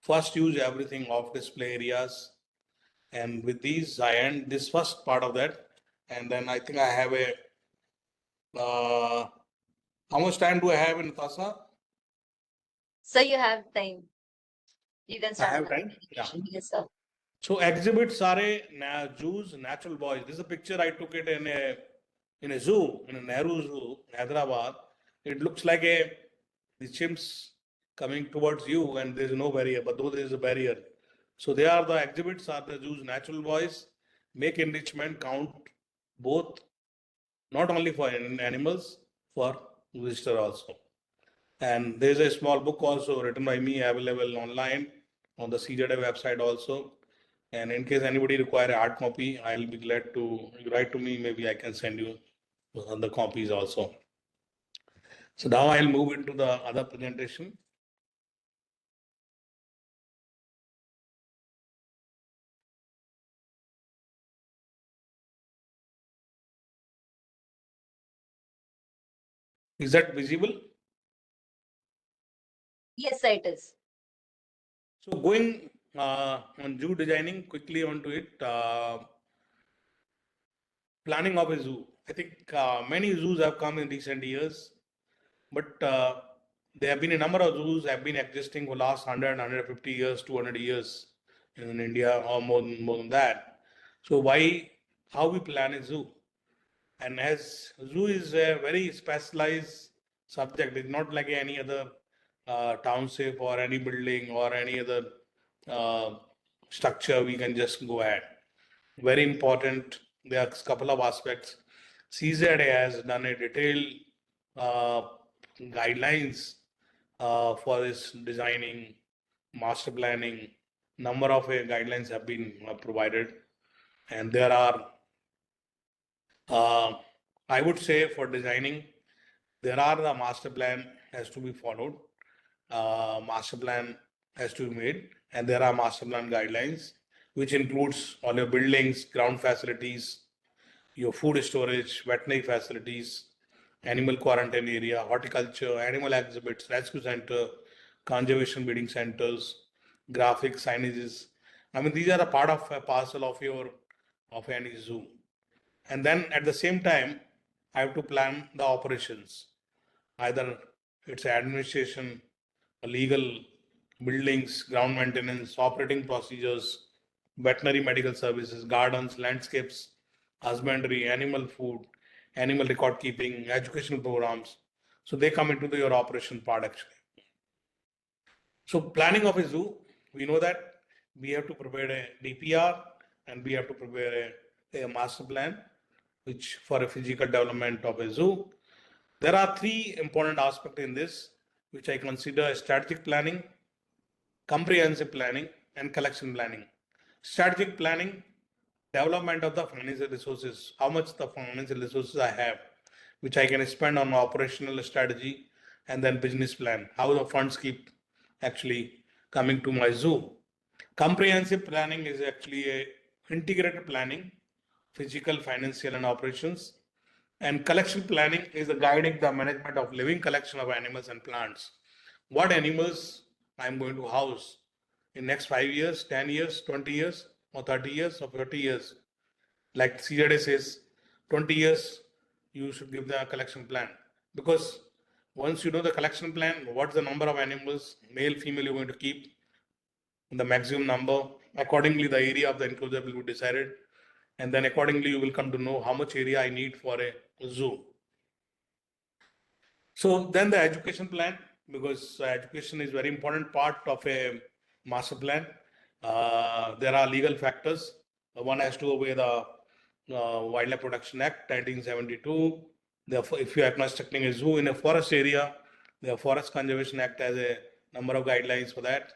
Speaker 2: First use everything off display areas. And with these, I end this first part of that. And then I think I have how much time do I have in Natasha?
Speaker 1: So you have time. You can
Speaker 2: I
Speaker 1: start
Speaker 2: have
Speaker 1: the
Speaker 2: time. Yeah.
Speaker 1: presentation. Yes, sir.
Speaker 2: So exhibits are zoos, natural boys. This is a picture I took it in a zoo, in a Nehru Zoo, Hyderabad. It looks like the chimps coming towards you, and there is no barrier, but though there is a barrier. So they are the exhibits are the zoos, natural boys. Make enrichment count both, not only for animals, for visitor also. And there's a small book also written by me available online on the CJA website also. And in case anybody require a hard copy, I'll be glad to write to me. Maybe I can send you the copies also. So now I'll move into the other presentation. Is that visible?
Speaker 1: Yes, sir, it is.
Speaker 2: So going on zoo designing, quickly onto it. Planning of a zoo. I think many zoos have come in recent years, but there have been a number of zoos have been existing for last 100, 150 years, 200 years in India, or more than that. So why, how we plan a zoo? And as zoo is a very specialized subject, it's not like any other township or any building or any other uh, structure we can just go ahead. Very important. There are a couple of aspects. CZA has done a detailed uh, guidelines for this designing, master planning. Number of guidelines have been provided. And there are, I would say, for designing, there are the master plan has to be followed. Master plan has to be made, and there are master plan guidelines, which includes all your buildings, ground facilities, your food storage, veterinary facilities, animal quarantine area, horticulture, animal exhibits, rescue center, conservation breeding centers, graphic signages. I mean, these are a part of a parcel of your of any zoo. And then at the same time, I have to plan the operations. Either it's administration, legal, buildings, ground maintenance, operating procedures, veterinary medical services, gardens, landscapes, husbandry, animal food, animal record keeping, educational programs. So they come into your operation part actually. So planning of a zoo, we know that we have to prepare a DPR and we have to prepare a master plan, which for a physical development of a zoo. There are three important aspects in this, which I consider strategic planning, comprehensive planning, and collection planning. Strategic planning, development of the financial resources, how much the financial resources I have, which I can spend on operational strategy, and then business plan, how the funds keep actually coming to my zoo. Comprehensive planning is actually a integrated planning, physical, financial, and operations. And collection planning is the guiding the management of living collection of animals and plants. What animals I'm going to house in next 5 years, 10 years, 20 years, or 30 years, or 40 years. Like CJD says, 20 years, you should give the collection plan. Because once you know the collection plan, what's the number of animals, male, female, you're going to keep, the maximum number, accordingly, the area of the enclosure will be decided. And then accordingly, you will come to know how much area I need for a zoo. So then the education plan, because education is very important part of a master plan. There are legal factors. One has to obey the Wildlife Protection Act 1972. Therefore, if you are constructing a zoo in a forest area, the Forest Conservation Act has a number of guidelines for that.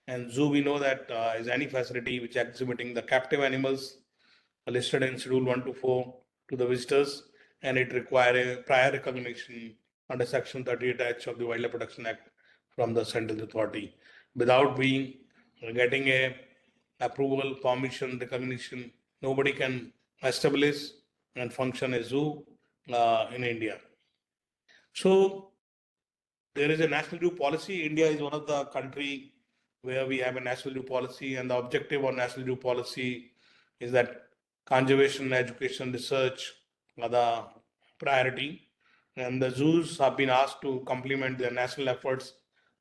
Speaker 2: And zoo, we know that is any facility which exhibiting the captive animals listed in Schedule 1 to 4 to the visitors, and it require a prior recognition under Section 38H of the Wildlife Protection Act from the central authority. Without being getting a approval, permission, recognition, nobody can establish and function a zoo in India. So there is a national zoo policy. India is one of the country where we have a national zoo policy, and the objective of national zoo policy is that conservation, education, research are the priority. And the zoos have been asked to complement their national efforts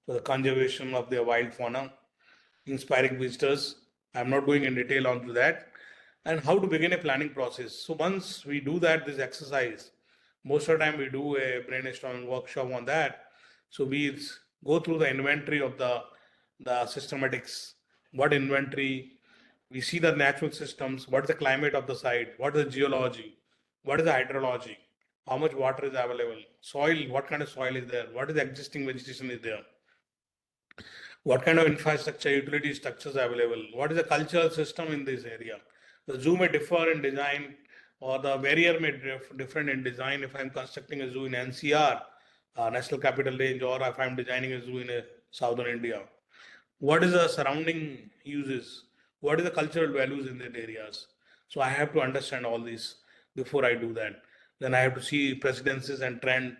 Speaker 2: for the conservation of their wild fauna, inspiring visitors. I'm not going in detail onto that. And how to begin a planning process. So once we do that, this exercise, most of the time we do a brainstorming workshop on that. So we go through the inventory of the systematics, what inventory, we see the natural systems, what is the climate of the site, what is the geology, what is the hydrology, how much water is available, soil, what kind of soil is there, what is the existing vegetation is there, what kind of infrastructure, utility structures are available, what is the cultural system in this area. The zoo may differ in design, or the barrier may different in design if I'm constructing a zoo in NCR, National Capital Range, or if I'm designing a zoo in southern India. What is the surrounding uses? What is the cultural values in that areas? So I have to understand all this before I do that. Then I have to see precedences and trend,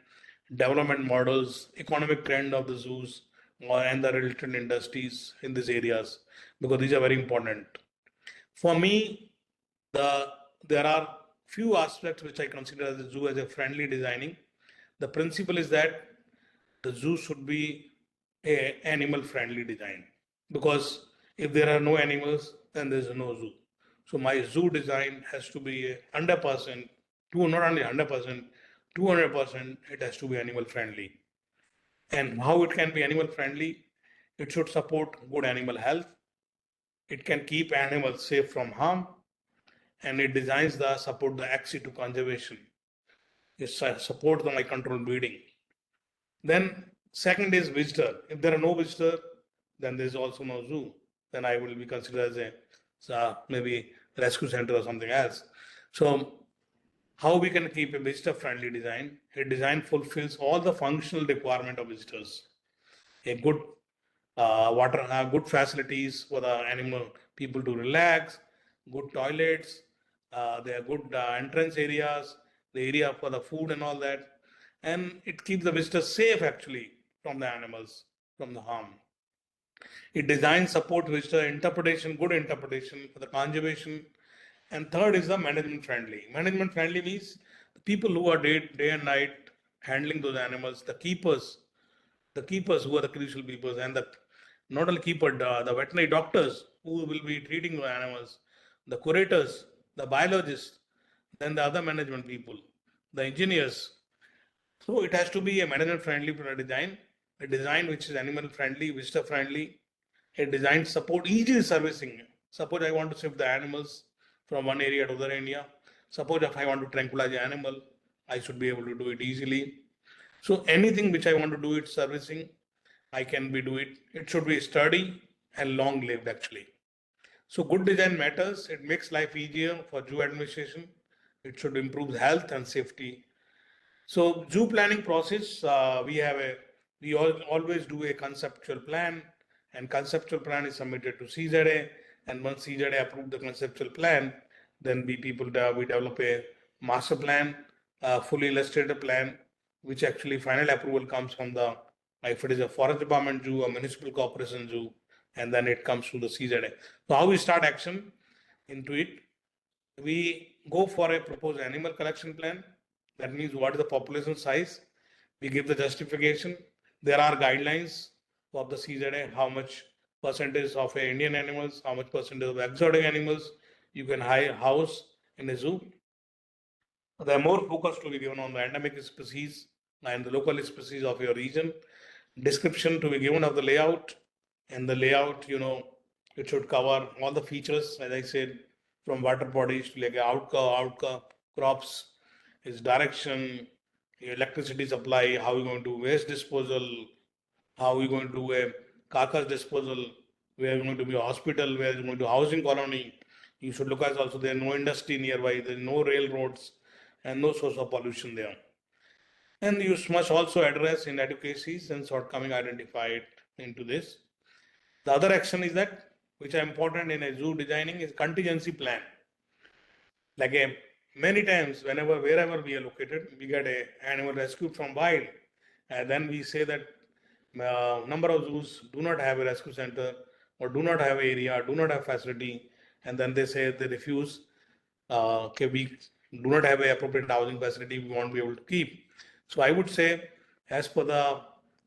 Speaker 2: development models, economic trend of the zoos, and the related industries in these areas, because these are very important. For me, there are few aspects which I consider as a zoo as a friendly designing. The principle is that the zoo should be a animal friendly design, because if there are no animals, then there is no zoo. So my zoo design has to be 100%, not only 100%, 200%, it has to be animal friendly. And how it can be animal friendly? It should support good animal health. It can keep animals safe from harm, and it designs the support the access to conservation. It supports the my controlled breeding. Then second is visitor. If there are no visitor, then there is also no zoo. Then I will be considered as a maybe rescue center or something else. So how we can keep a visitor friendly design? A design fulfills all the functional requirement of visitors. A good water, good facilities for the animal people to relax, good toilets, there are good entrance areas, the area for the food and all that, and it keeps the visitors safe actually from the animals, from the harm. It designs support visitor interpretation, good interpretation for the conservation, and third is the management friendly. Management friendly means the people who are day and night handling those animals, the keepers who are the crucial people, and the not only keeper, the veterinary doctors who will be treating the animals, the curators, the biologists, then the other management people, the engineers. So it has to be a management friendly design, a design which is animal friendly, visitor friendly, a design support easy servicing. Suppose I want to shift the animals from one area to other area. Suppose if I want to tranquilize the animal, I should be able to do it easily. So anything which I want to do it servicing, I can be do it. It should be sturdy and long lived actually. So good design matters. It makes life easier for zoo administration. It should improve health and safety. So zoo planning process, we always do a conceptual plan, and conceptual plan is submitted to CZA, and once CZA approve the conceptual plan, then we develop a master plan, fully illustrated plan, which actually final approval comes from the, if it is a forest department zoo, a municipal corporation zoo, and then it comes to the CZA. So how we start action into it? We go for a proposed animal collection plan. That means what is the population size? We give the justification. There are guidelines of the CZA, how much percentage of Indian animals, how much percentage of exotic animals you can house in a zoo. There are more focus to be given on the endemic species and the local species of your region. Description to be given of the layout, and the layout, it should cover all the features, as I said, from water bodies to like crops, its direction, electricity supply, how we're going to waste disposal, how we're going to do a carcass disposal, where are going to be a hospital, where is going to housing colony. You should look at also there no industry nearby, there is no railroads, and no source of pollution there. And you must also address inadequacies and shortcoming identified into this. The other action is that, which are important in a zoo designing, is contingency plan. Like many times, wherever we are located, we get a animal rescued from wild, and then we say that number of zoos do not have a rescue center or do not have area, do not have facility, and then they say they refuse. Okay, we do not have a appropriate housing facility, we won't be able to keep. So I would say, as per the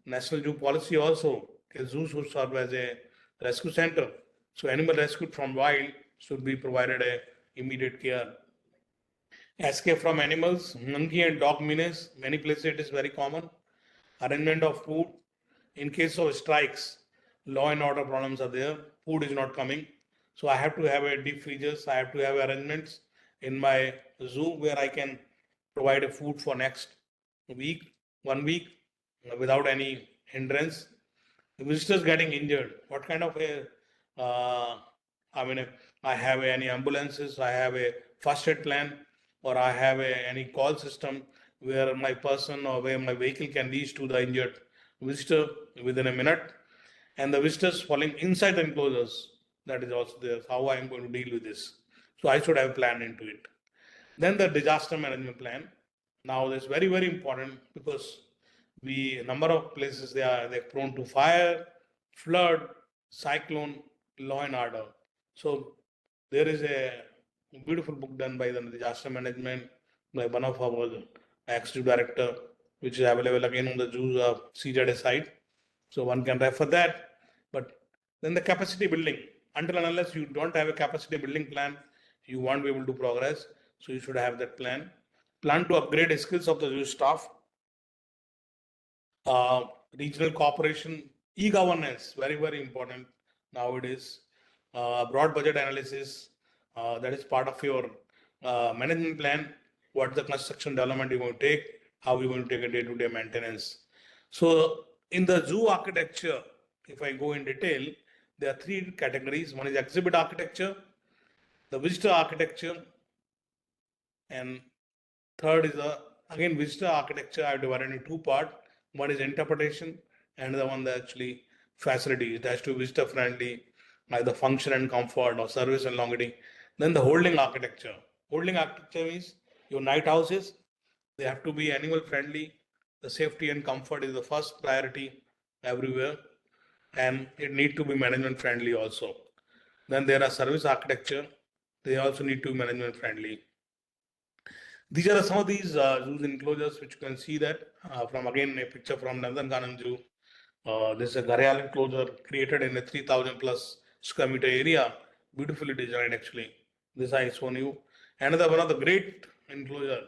Speaker 2: National Zoo policy also, zoos should serve as a rescue center. So animal rescued from wild should be provided a immediate care. Escape from animals, monkey and dog menace, many places it is very common. Arrangement of food. In case of strikes, law and order problems are there. Food is not coming. So I have to have a deep freezers. I have to have arrangements in my zoo where I can provide a food for next week, 1 week, without any hindrance. The visitors getting injured. What kind of a, I mean, I have any ambulances, I have a first aid plan, or I have any call system where my person or where my vehicle can reach to the injured visitor within a minute, and the visitors falling inside the enclosures. That is also there. How I am going to deal with this. So I should have planned into it. Then the disaster management plan. Now that's very important because we number of places they're prone to fire, flood, cyclone, law and order. So there is a beautiful book done by the disaster management by one of our executive director, which is available again on the Jews CZA site. So one can refer that. But then the capacity building. Until and unless you don't have a capacity building plan, you won't be able to progress. So you should have that plan. Plan to upgrade the skills of the Jewish staff. Uh, Regional cooperation, e-governance, very important nowadays. Broad budget analysis, that is part of your management plan. What the construction development you going to take, how you going to take a day-to-day maintenance. So in the zoo architecture, if I go in detail, there are three categories. One is exhibit architecture. the visitor architecture, and third is the again visitor architecture. I've divided into two parts. One is interpretation, and the one that actually facility. It has to be visitor friendly, either function and comfort or service and longevity. Then the holding architecture. Holding architecture means your night houses, they have to be animal friendly. The safety and comfort is the first priority everywhere, and it need to be management friendly also. Then there are service architecture. They also need to be management friendly. These are some of these zoos enclosures which you can see that from again a picture from Nandankanan Zoo. This is a Gharial enclosure created in a 3,000 plus square meter area, beautifully designed actually. This I shown you. Another one of the great enclosure,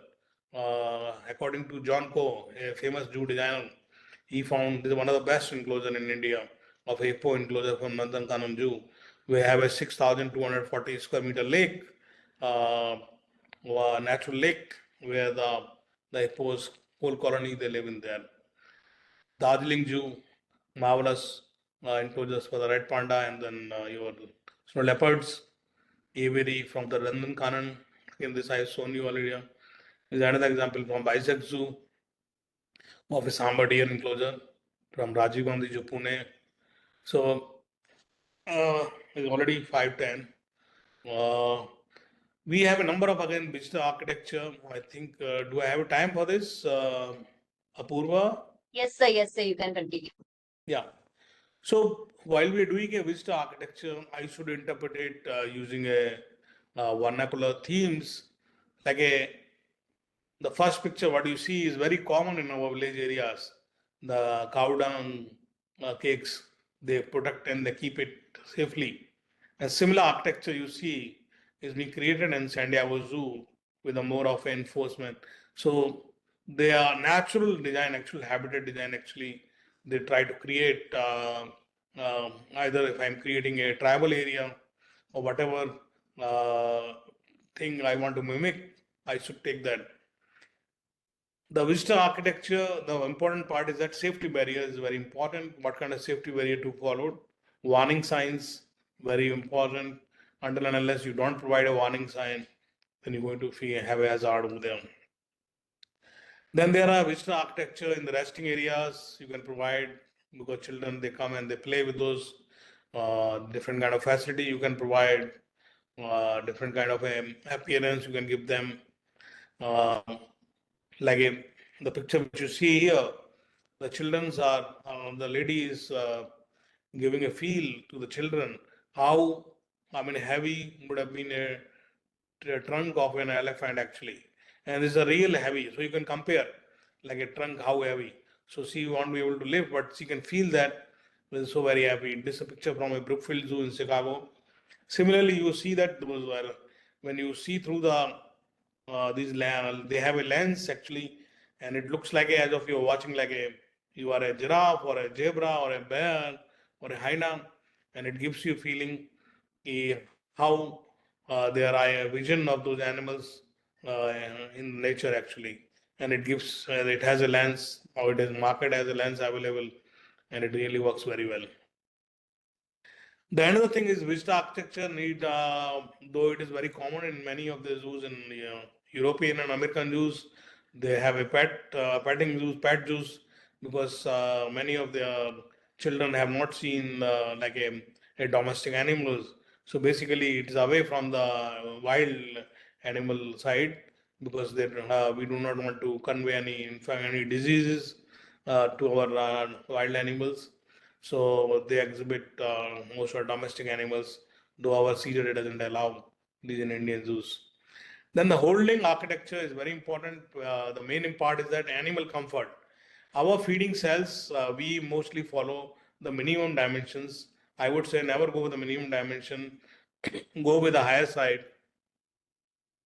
Speaker 2: according to John Coe, a famous zoo designer, he found this is one of the best enclosure in India of hippo enclosure from Nandankanan Zoo. We have a 6,240 square meter lake. Uh, Natural lake where the hippos whole colony they live in there. Darjeeling Zoo, marvelous enclosures for the red panda and then your snow leopards. Aviary from the Nandankanan. In this I have shown you already. Is another example from Bisect Zoo of a sambar deer enclosure from Rajiv Gandhi Zoo, Pune. So it's already 5:10. Uh, we have a number of again digital architecture. I think do I have time for this, Apurva?
Speaker 1: Yes, sir, you can continue.
Speaker 2: Yeah. So while we are doing a visitor architecture, I should interpret it using a vernacular themes like a the first picture what you see is very common in our village areas. The cow dung cakes they protect and they keep it safely. A similar architecture you see is being created in San Diego Zoo with a more of enforcement. So they are natural design, actual habitat design. Actually, they try to create either if I'm creating a tribal area or whatever thing I want to mimic, I should take that. The visitor architecture, the important part is that safety barrier is very important. What kind of safety barrier to follow? Warning signs, very important. Until and unless you don't provide a warning sign, then you're going to have a hazard over there. Then there are visitor architecture in the resting areas you can provide because children they come and they play with those different kind of facility you can provide, different kind of appearance you can give them. Uh, like the picture which you see here, the children's are the lady is giving a feel to the children how I mean heavy would have been a trunk of an elephant actually, and this is a real heavy. So you can compare like a trunk how heavy. So she won't be able to lift, but she can feel that it is so very heavy. This is a picture from a Brookfield Zoo in Chicago. Similarly, you see that those when you see through the they have a lens actually, and it looks like as if you're watching like a you are a giraffe or a zebra or a bear or a hyena, and it gives you feeling how there are a vision of those animals in nature actually, and it gives it has a lens or it is marketed as a lens available, and it really works very well. The another thing is visitor architecture need, though it is very common in many of the zoos in European and American zoos, they have a petting zoos, pet zoos, because many of the children have not seen like a domestic animals. So basically, it is away from the wild animal side because we do not want to convey any diseases to our wild animals. So they exhibit most of domestic animals, though our CJD doesn't allow these in Indian zoos. Then the holding architecture is very important. The main part is that animal comfort. Our feeding cells, we mostly follow the minimum dimensions. I would say never go with the minimum dimension, go with the higher side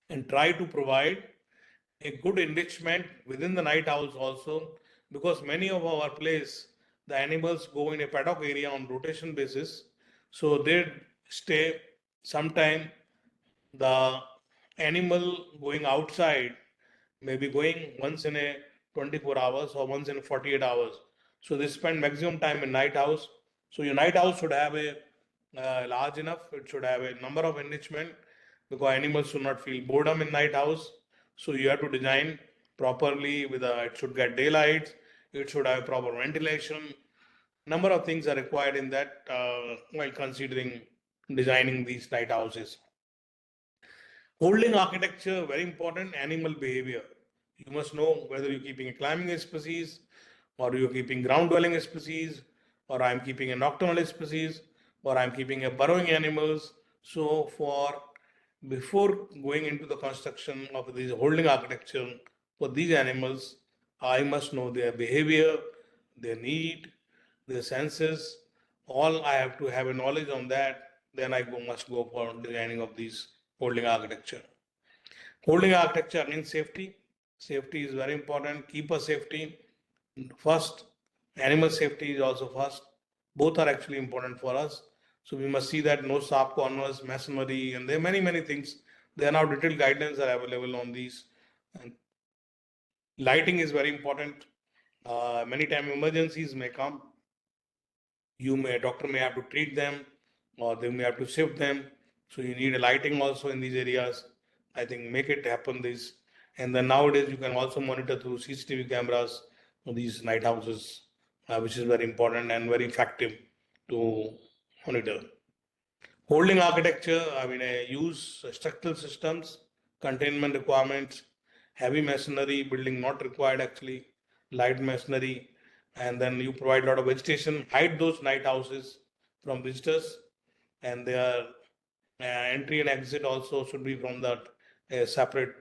Speaker 2: and try to provide a good enrichment within the night owls also, because many of our place the animals go in a paddock area on rotation basis, so they stay sometime the animal going outside maybe going once in a 24 hours or once in 48 hours, so they spend maximum time in night house. So your night house should have a large enough, it should have a number of enrichment because animals should not feel boredom in night house. So you have to design properly with it should get daylight, it should have proper ventilation. Number of things are required in that while considering designing these night houses. Holding architecture, very important, animal behavior. You must know whether you're keeping a climbing species, or you're keeping ground dwelling species, or I'm keeping a nocturnal species, or I'm keeping a burrowing animals. So for before going into the construction of these holding architecture for these animals, I must know their behavior, their need, their senses. All I have to have a knowledge on that. Then must go for designing of these holding architecture. Holding architecture means safety. Safety is very important. Keeper safety first. Animal safety is also first. Both are actually important for us. So we must see that no sharp corners, masonry, and there are many things. There are now detailed guidelines are available on these. And lighting is very important. Many time emergencies may come. Doctor may have to treat them, or they may have to shift them. So you need a lighting also in these areas. I think make it happen this. And then nowadays you can also monitor through CCTV cameras of these night houses, which is very important and very effective to monitor. Holding architecture, I use structural systems, containment requirements, heavy masonry, building not required actually, light masonry, and then you provide a lot of vegetation, hide those night houses from visitors, and their entry and exit also should be from that separate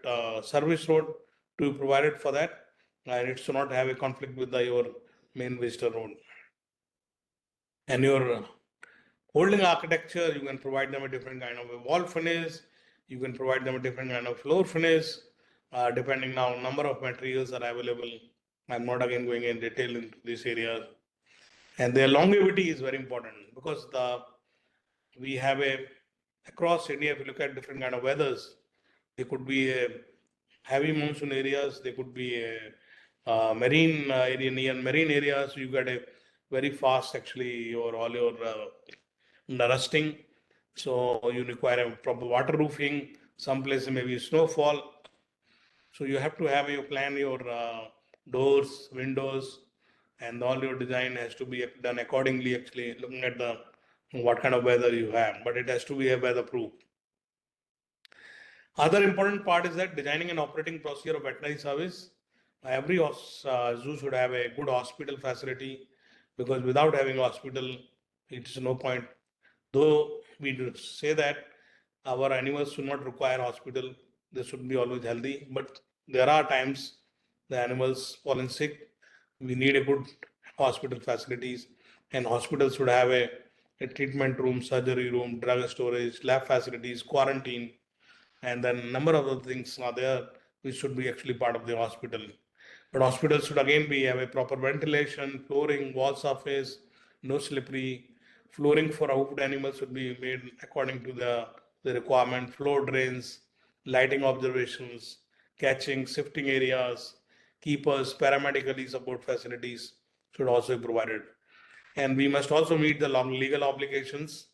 Speaker 2: service road to be provided for that, and it should not have a conflict with your main visitor road. And your holding architecture, you can provide them a different kind of a wall finish, you can provide them a different kind of floor finish, depending now number of materials are available. I'm not again going in detail into this area. And their longevity is very important because we have a across India, if you look at different kind of weathers, there could be a heavy monsoon areas, there could be a marine area, near marine areas, you get a very fast actually your all your rusting. So you require a proper waterproofing. Some places maybe snowfall. So you have to have your plan your doors, windows, and all your design has to be done accordingly. Actually, looking at the what kind of weather you have, but it has to be a weatherproof. Other important part is that designing and operating procedure of veterinary service. Every zoo should have a good hospital facility because without having a hospital, it's no point. Though we do say that our animals should not require hospital, they should be always healthy. But there are times the animals fallen sick. We need a good hospital facilities, and hospitals should have a treatment room, surgery room, drug storage, lab facilities, quarantine, and then number of other things are there which should be actually part of the hospital. But hospitals should again be have a proper ventilation, flooring, wall surface, no slippery. Flooring for hoofed animals should be made according to the requirement, floor drains, lighting observations, catching, shifting areas, keepers, paramedically support facilities should also be provided. And we must also meet the legal obligations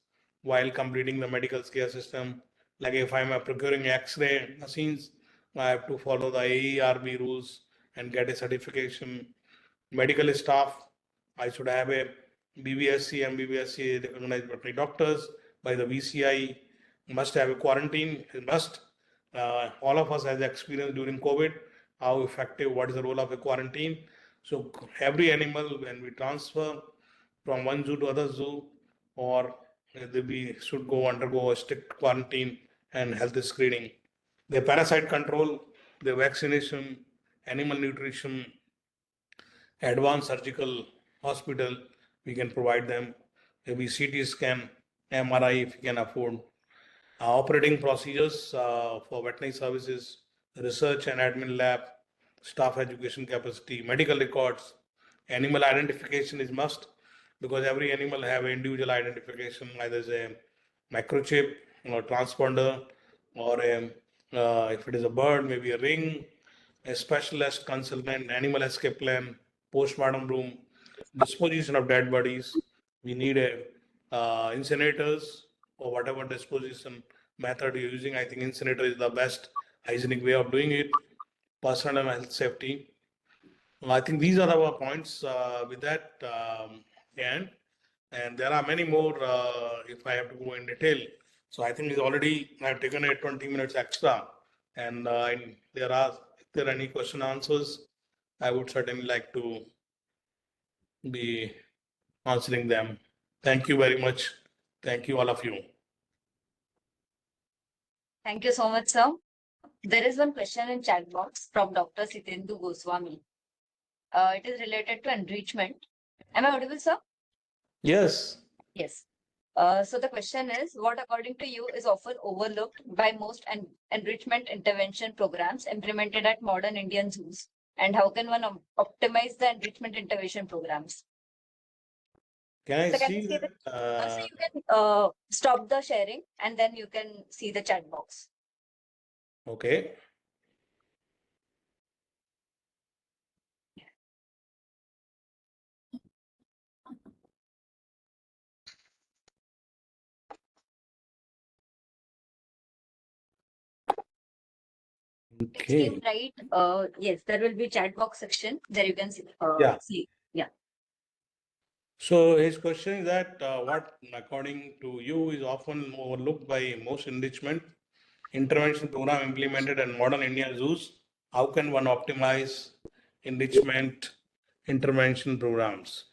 Speaker 2: while completing the medical care system. Like if I'm procuring X-ray machines, I have to follow the AERB rules and get a certification. Medical staff, I should have a BBSC and BBSC recognized veterinary doctors by the VCI. Must have a quarantine. Must. All of us has experience during COVID. How effective? What is the role of a quarantine? So every animal when we transfer from one zoo to other zoo, or they should go undergo a strict quarantine and health screening. The parasite control, the vaccination, animal nutrition, advanced surgical hospital, we can provide them. Maybe CT scan, MRI if you can afford. Operating procedures for veterinary services, research and admin lab, staff education capacity, medical records, animal identification is must because every animal have individual identification, either as a microchip or transponder, or if it is a bird, maybe a ring, a specialist consultant, animal escape plan, postmortem room, disposition of dead bodies. We need a incinerators or whatever disposition method you're using. I think incinerator is the best hygienic way of doing it. Personal and health safety. I think these are our points with that. And there are many more if I have to go in detail. So I think it's already, I've taken a 20 minutes extra. And if there are any question answers, I would certainly like to be answering them. Thank you very much. Thank you, all of you.
Speaker 1: Thank you so much, sir. There is one question in chat box from Dr. Sitendu Goswami. It is related to enrichment. Am I audible, sir?
Speaker 2: Yes.
Speaker 1: Yes. So the question is, what according to you is often overlooked by most enrichment intervention programs implemented at modern Indian zoos? And how can one optimize the enrichment intervention programs?
Speaker 2: Can I
Speaker 1: So can
Speaker 2: see
Speaker 1: you see
Speaker 2: that?
Speaker 1: the, so you can stop the sharing and then you can see the chat box.
Speaker 2: Okay.
Speaker 1: Next you
Speaker 2: Okay.
Speaker 1: write, yes, there will be chat box section. There you can see.
Speaker 2: Yeah.
Speaker 1: See. Yeah.
Speaker 2: So his question is that what, according to you, is often overlooked by most enrichment intervention program implemented in modern Indian zoos? How can one optimize enrichment intervention programs?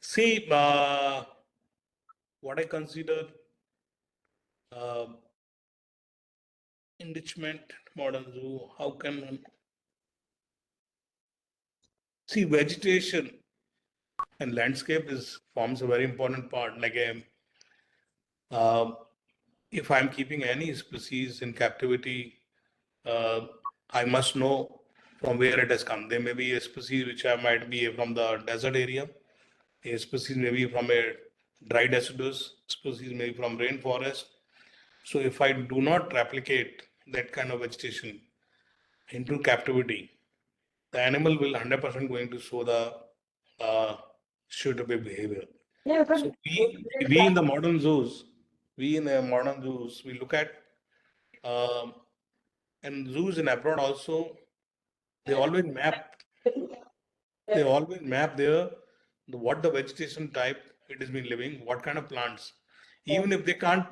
Speaker 2: See, what I consider uh, enrichment modern zoo. How can one see vegetation and landscape is forms a very important part. Like a if I'm keeping any species in captivity, uh, I must know from where it has come. There may be a species which I might be from the desert area, a species may be from a dry deciduous, species may be from rainforest. So if I do not replicate that kind of vegetation into captivity, the animal will 100% going to show the uh, suitable behavior.
Speaker 1: Yeah,
Speaker 2: So we in the modern zoos, we look at um, and zoos in abroad also, they always map they always map there what the vegetation type it has been living, what kind of plants. Even if they can't,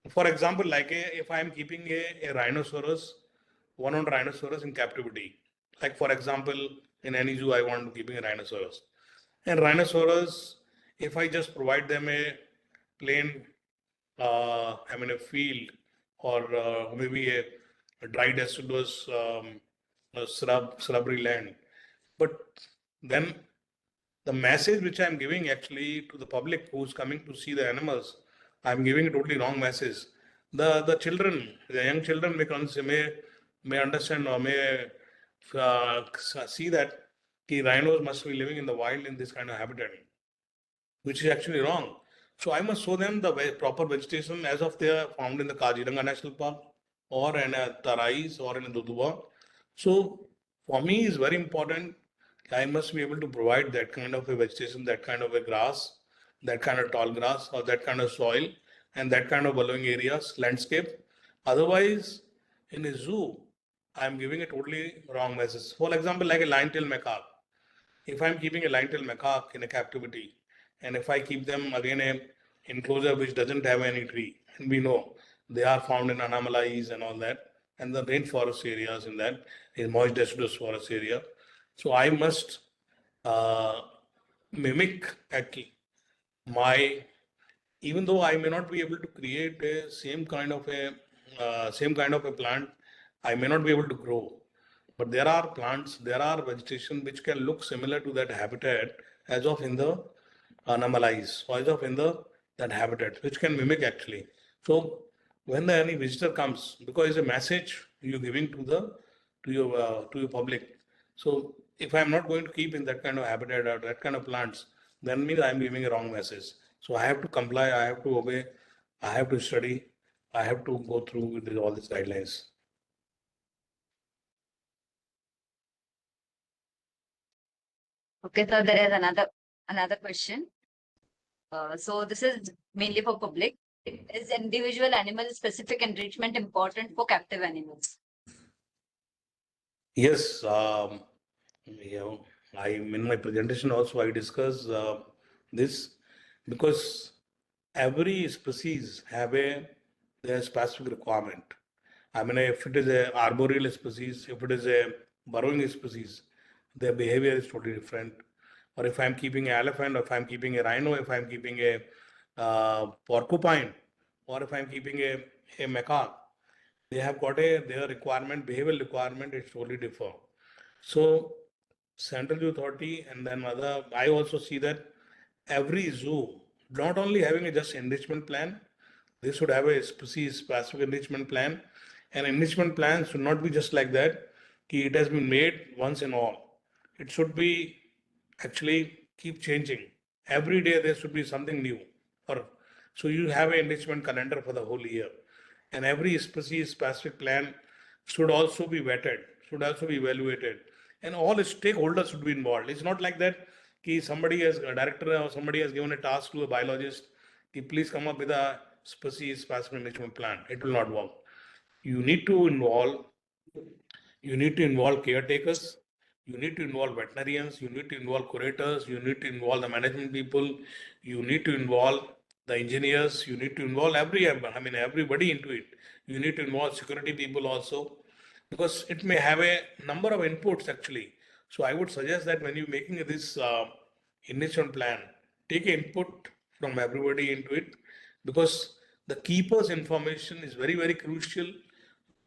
Speaker 2: for example, if I'm keeping a rhinoceros, one-on rhinoceros in captivity, like for example, in any zoo I want to keeping a rhinoceros. And rhinoceros, if I just provide them a plain, a field or maybe a dry deciduous shrubbery land. But then the message which I'm giving actually to the public who's coming to see the animals, I'm giving a totally wrong message. The children, the young children may understand or may see that rhinos must be living in the wild in this kind of habitat, which is actually wrong. So I must show them the proper vegetation as of they are found in the Kaziranga National Park or in a Tarais or in a Duduwa. So for me is very important. I must be able to provide that kind of a vegetation, that kind of a grass, that kind of tall grass or that kind of soil and that kind of following areas, landscape. Otherwise, in a zoo, I'm giving a totally wrong message. For example, like a lion-tailed macaque. If I'm keeping a lion-tailed macaque in a captivity, and if I keep them again a enclosure which doesn't have any tree, and we know they are found in anomalies and all that, and the rainforest areas in that is moist deciduous forest area. So I must uh, mimic actually my, even though I may not be able to create a same kind of a plant, I may not be able to grow. But there are plants, there are vegetation which can look similar to that habitat as of in the anomalies, or as of in the that habitat, which can mimic actually. So when any visitor comes, because it's a message you're giving to your public. So if I'm not going to keep in that kind of habitat or that kind of plants, then means I'm giving a wrong message. So I have to comply, I have to obey, I have to study, I have to go through with all these guidelines.
Speaker 1: Okay, so there is another question. So this is mainly for public. Is individual animal specific enrichment important for captive animals?
Speaker 2: Yes, you know, in my presentation also I discuss this because every species have their specific requirement. I mean, if it is a arboreal species, if it is a burrowing species, their behavior is totally different. Or if I'm keeping an elephant, or if I'm keeping a rhino, if I'm keeping a porcupine, or if I'm keeping a macaque, they have got their requirement, behavioral requirement is totally different. So central zoo authority and then other, I also see that every zoo not only having a just enrichment plan, they should have a species specific enrichment plan. And enrichment plan should not be just like that. It has been made once and all. It should be actually keep changing. Every day there should be something new. Or so you have an enrichment calendar for the whole year. And every species specific plan should also be vetted, should also be evaluated. And all stakeholders should be involved. It's not like that somebody has a director or somebody has given a task to a biologist, please come up with a species specific management plan. It will not work. You need to involve you need to involve caretakers, you need to involve veterinarians, you need to involve curators, you need to involve the management people, you need to involve the engineers, you need to involve everybody into it. You need to involve security people also because it may have a number of inputs actually. So I would suggest that when you're making this initial plan, take input from everybody into it because the keeper's information is very, very crucial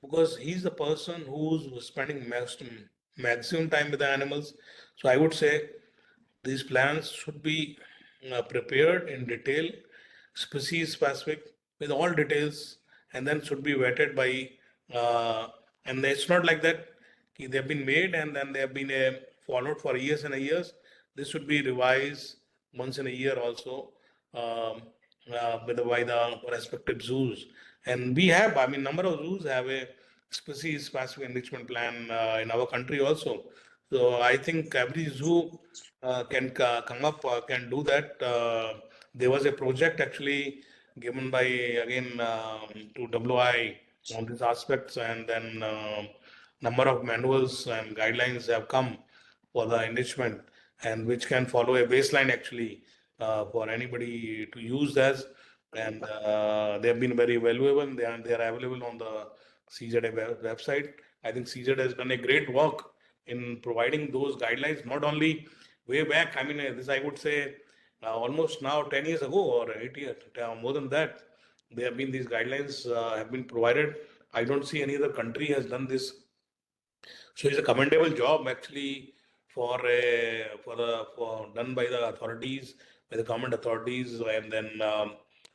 Speaker 2: because he's the person who's spending maximum time with the animals. So I would say these plans should be prepared in detail, species specific, with all details, and then should be vetted by. And it's not like that they've been made and then they have been followed for years and years. This should be revised once in a year also by the respective zoos. And we have, I mean, number of zoos have a species specific enrichment plan in our country also. So I think every zoo can come up, can do that. There was a project actually given by again to WI on these aspects, and then number of manuals and guidelines have come for the enrichment, and which can follow a baseline actually for anybody to use as, and they have been very valuable. They are available on the CZA website. I think CZA has done a great work in providing those guidelines, not only way back. I mean, this I would say almost now 10 years ago or 8 years, more than that. There have been these guidelines have been provided. I don't see any other country has done this. So it's a commendable job actually for done by the authorities, by the government authorities, and then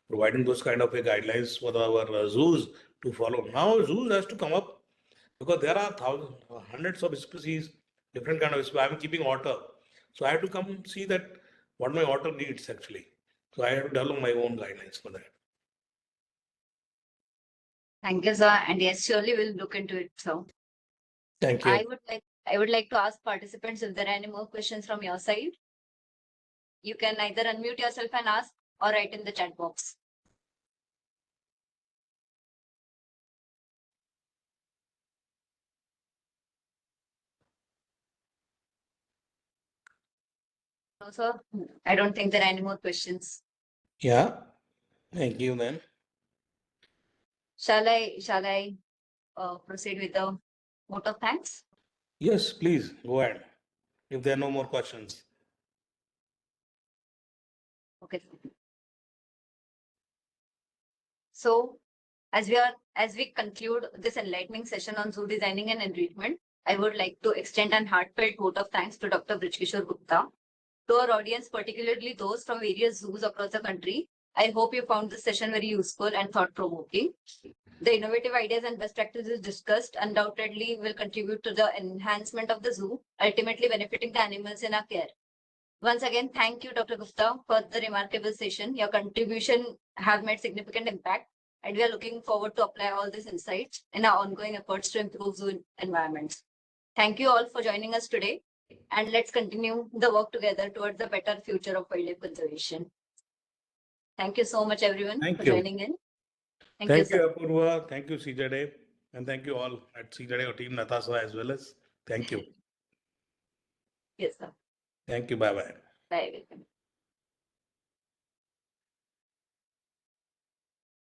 Speaker 2: providing those kind of guidelines for our zoos to follow. Now zoos has to come up because there are thousands, hundreds of species, different kind of species. I'm keeping otter, so I have to come see that what my otter needs actually. So I have to develop my own guidelines for that.
Speaker 1: Thank you, sir. And yes, surely we'll look into it, sir.
Speaker 2: Thank you.
Speaker 1: I would like to ask participants if there are any more questions from your side. You can either unmute yourself and ask or write in the chat box. No, sir. I don't think there are any more questions.
Speaker 2: Yeah. Thank you then.
Speaker 1: Shall I proceed with the vote of thanks?
Speaker 2: Yes, please go ahead. If there are no more questions.
Speaker 1: Okay. So as we conclude this enlightening session on zoo designing and enrichment, I would like to extend an heartfelt vote of thanks to Dr. Brichkishore Gupta. To our audience, particularly those from various zoos across the country, I hope you found this session very useful and thought-provoking. The innovative ideas and best practices discussed undoubtedly will contribute to the enhancement of the zoo, ultimately benefiting the animals in our care. Once again, thank you, Dr. Gupta, for the remarkable session. Your contribution have made significant impact, and we are looking forward to apply all these insights in our ongoing efforts to improve zoo environments. Thank you all for joining us today, and let's continue the work together towards a better future of wildlife conservation. Thank you so much, everyone,
Speaker 2: Thank
Speaker 1: for
Speaker 2: you.
Speaker 1: joining in. Thank you,
Speaker 2: Thank you,
Speaker 1: sir.
Speaker 2: Apurva. Thank you, CJD. And thank you all at CJD team, Natasha as well as. Thank you.
Speaker 1: Yes, sir.
Speaker 2: Thank you. Bye bye.
Speaker 1: Bye. Welcome.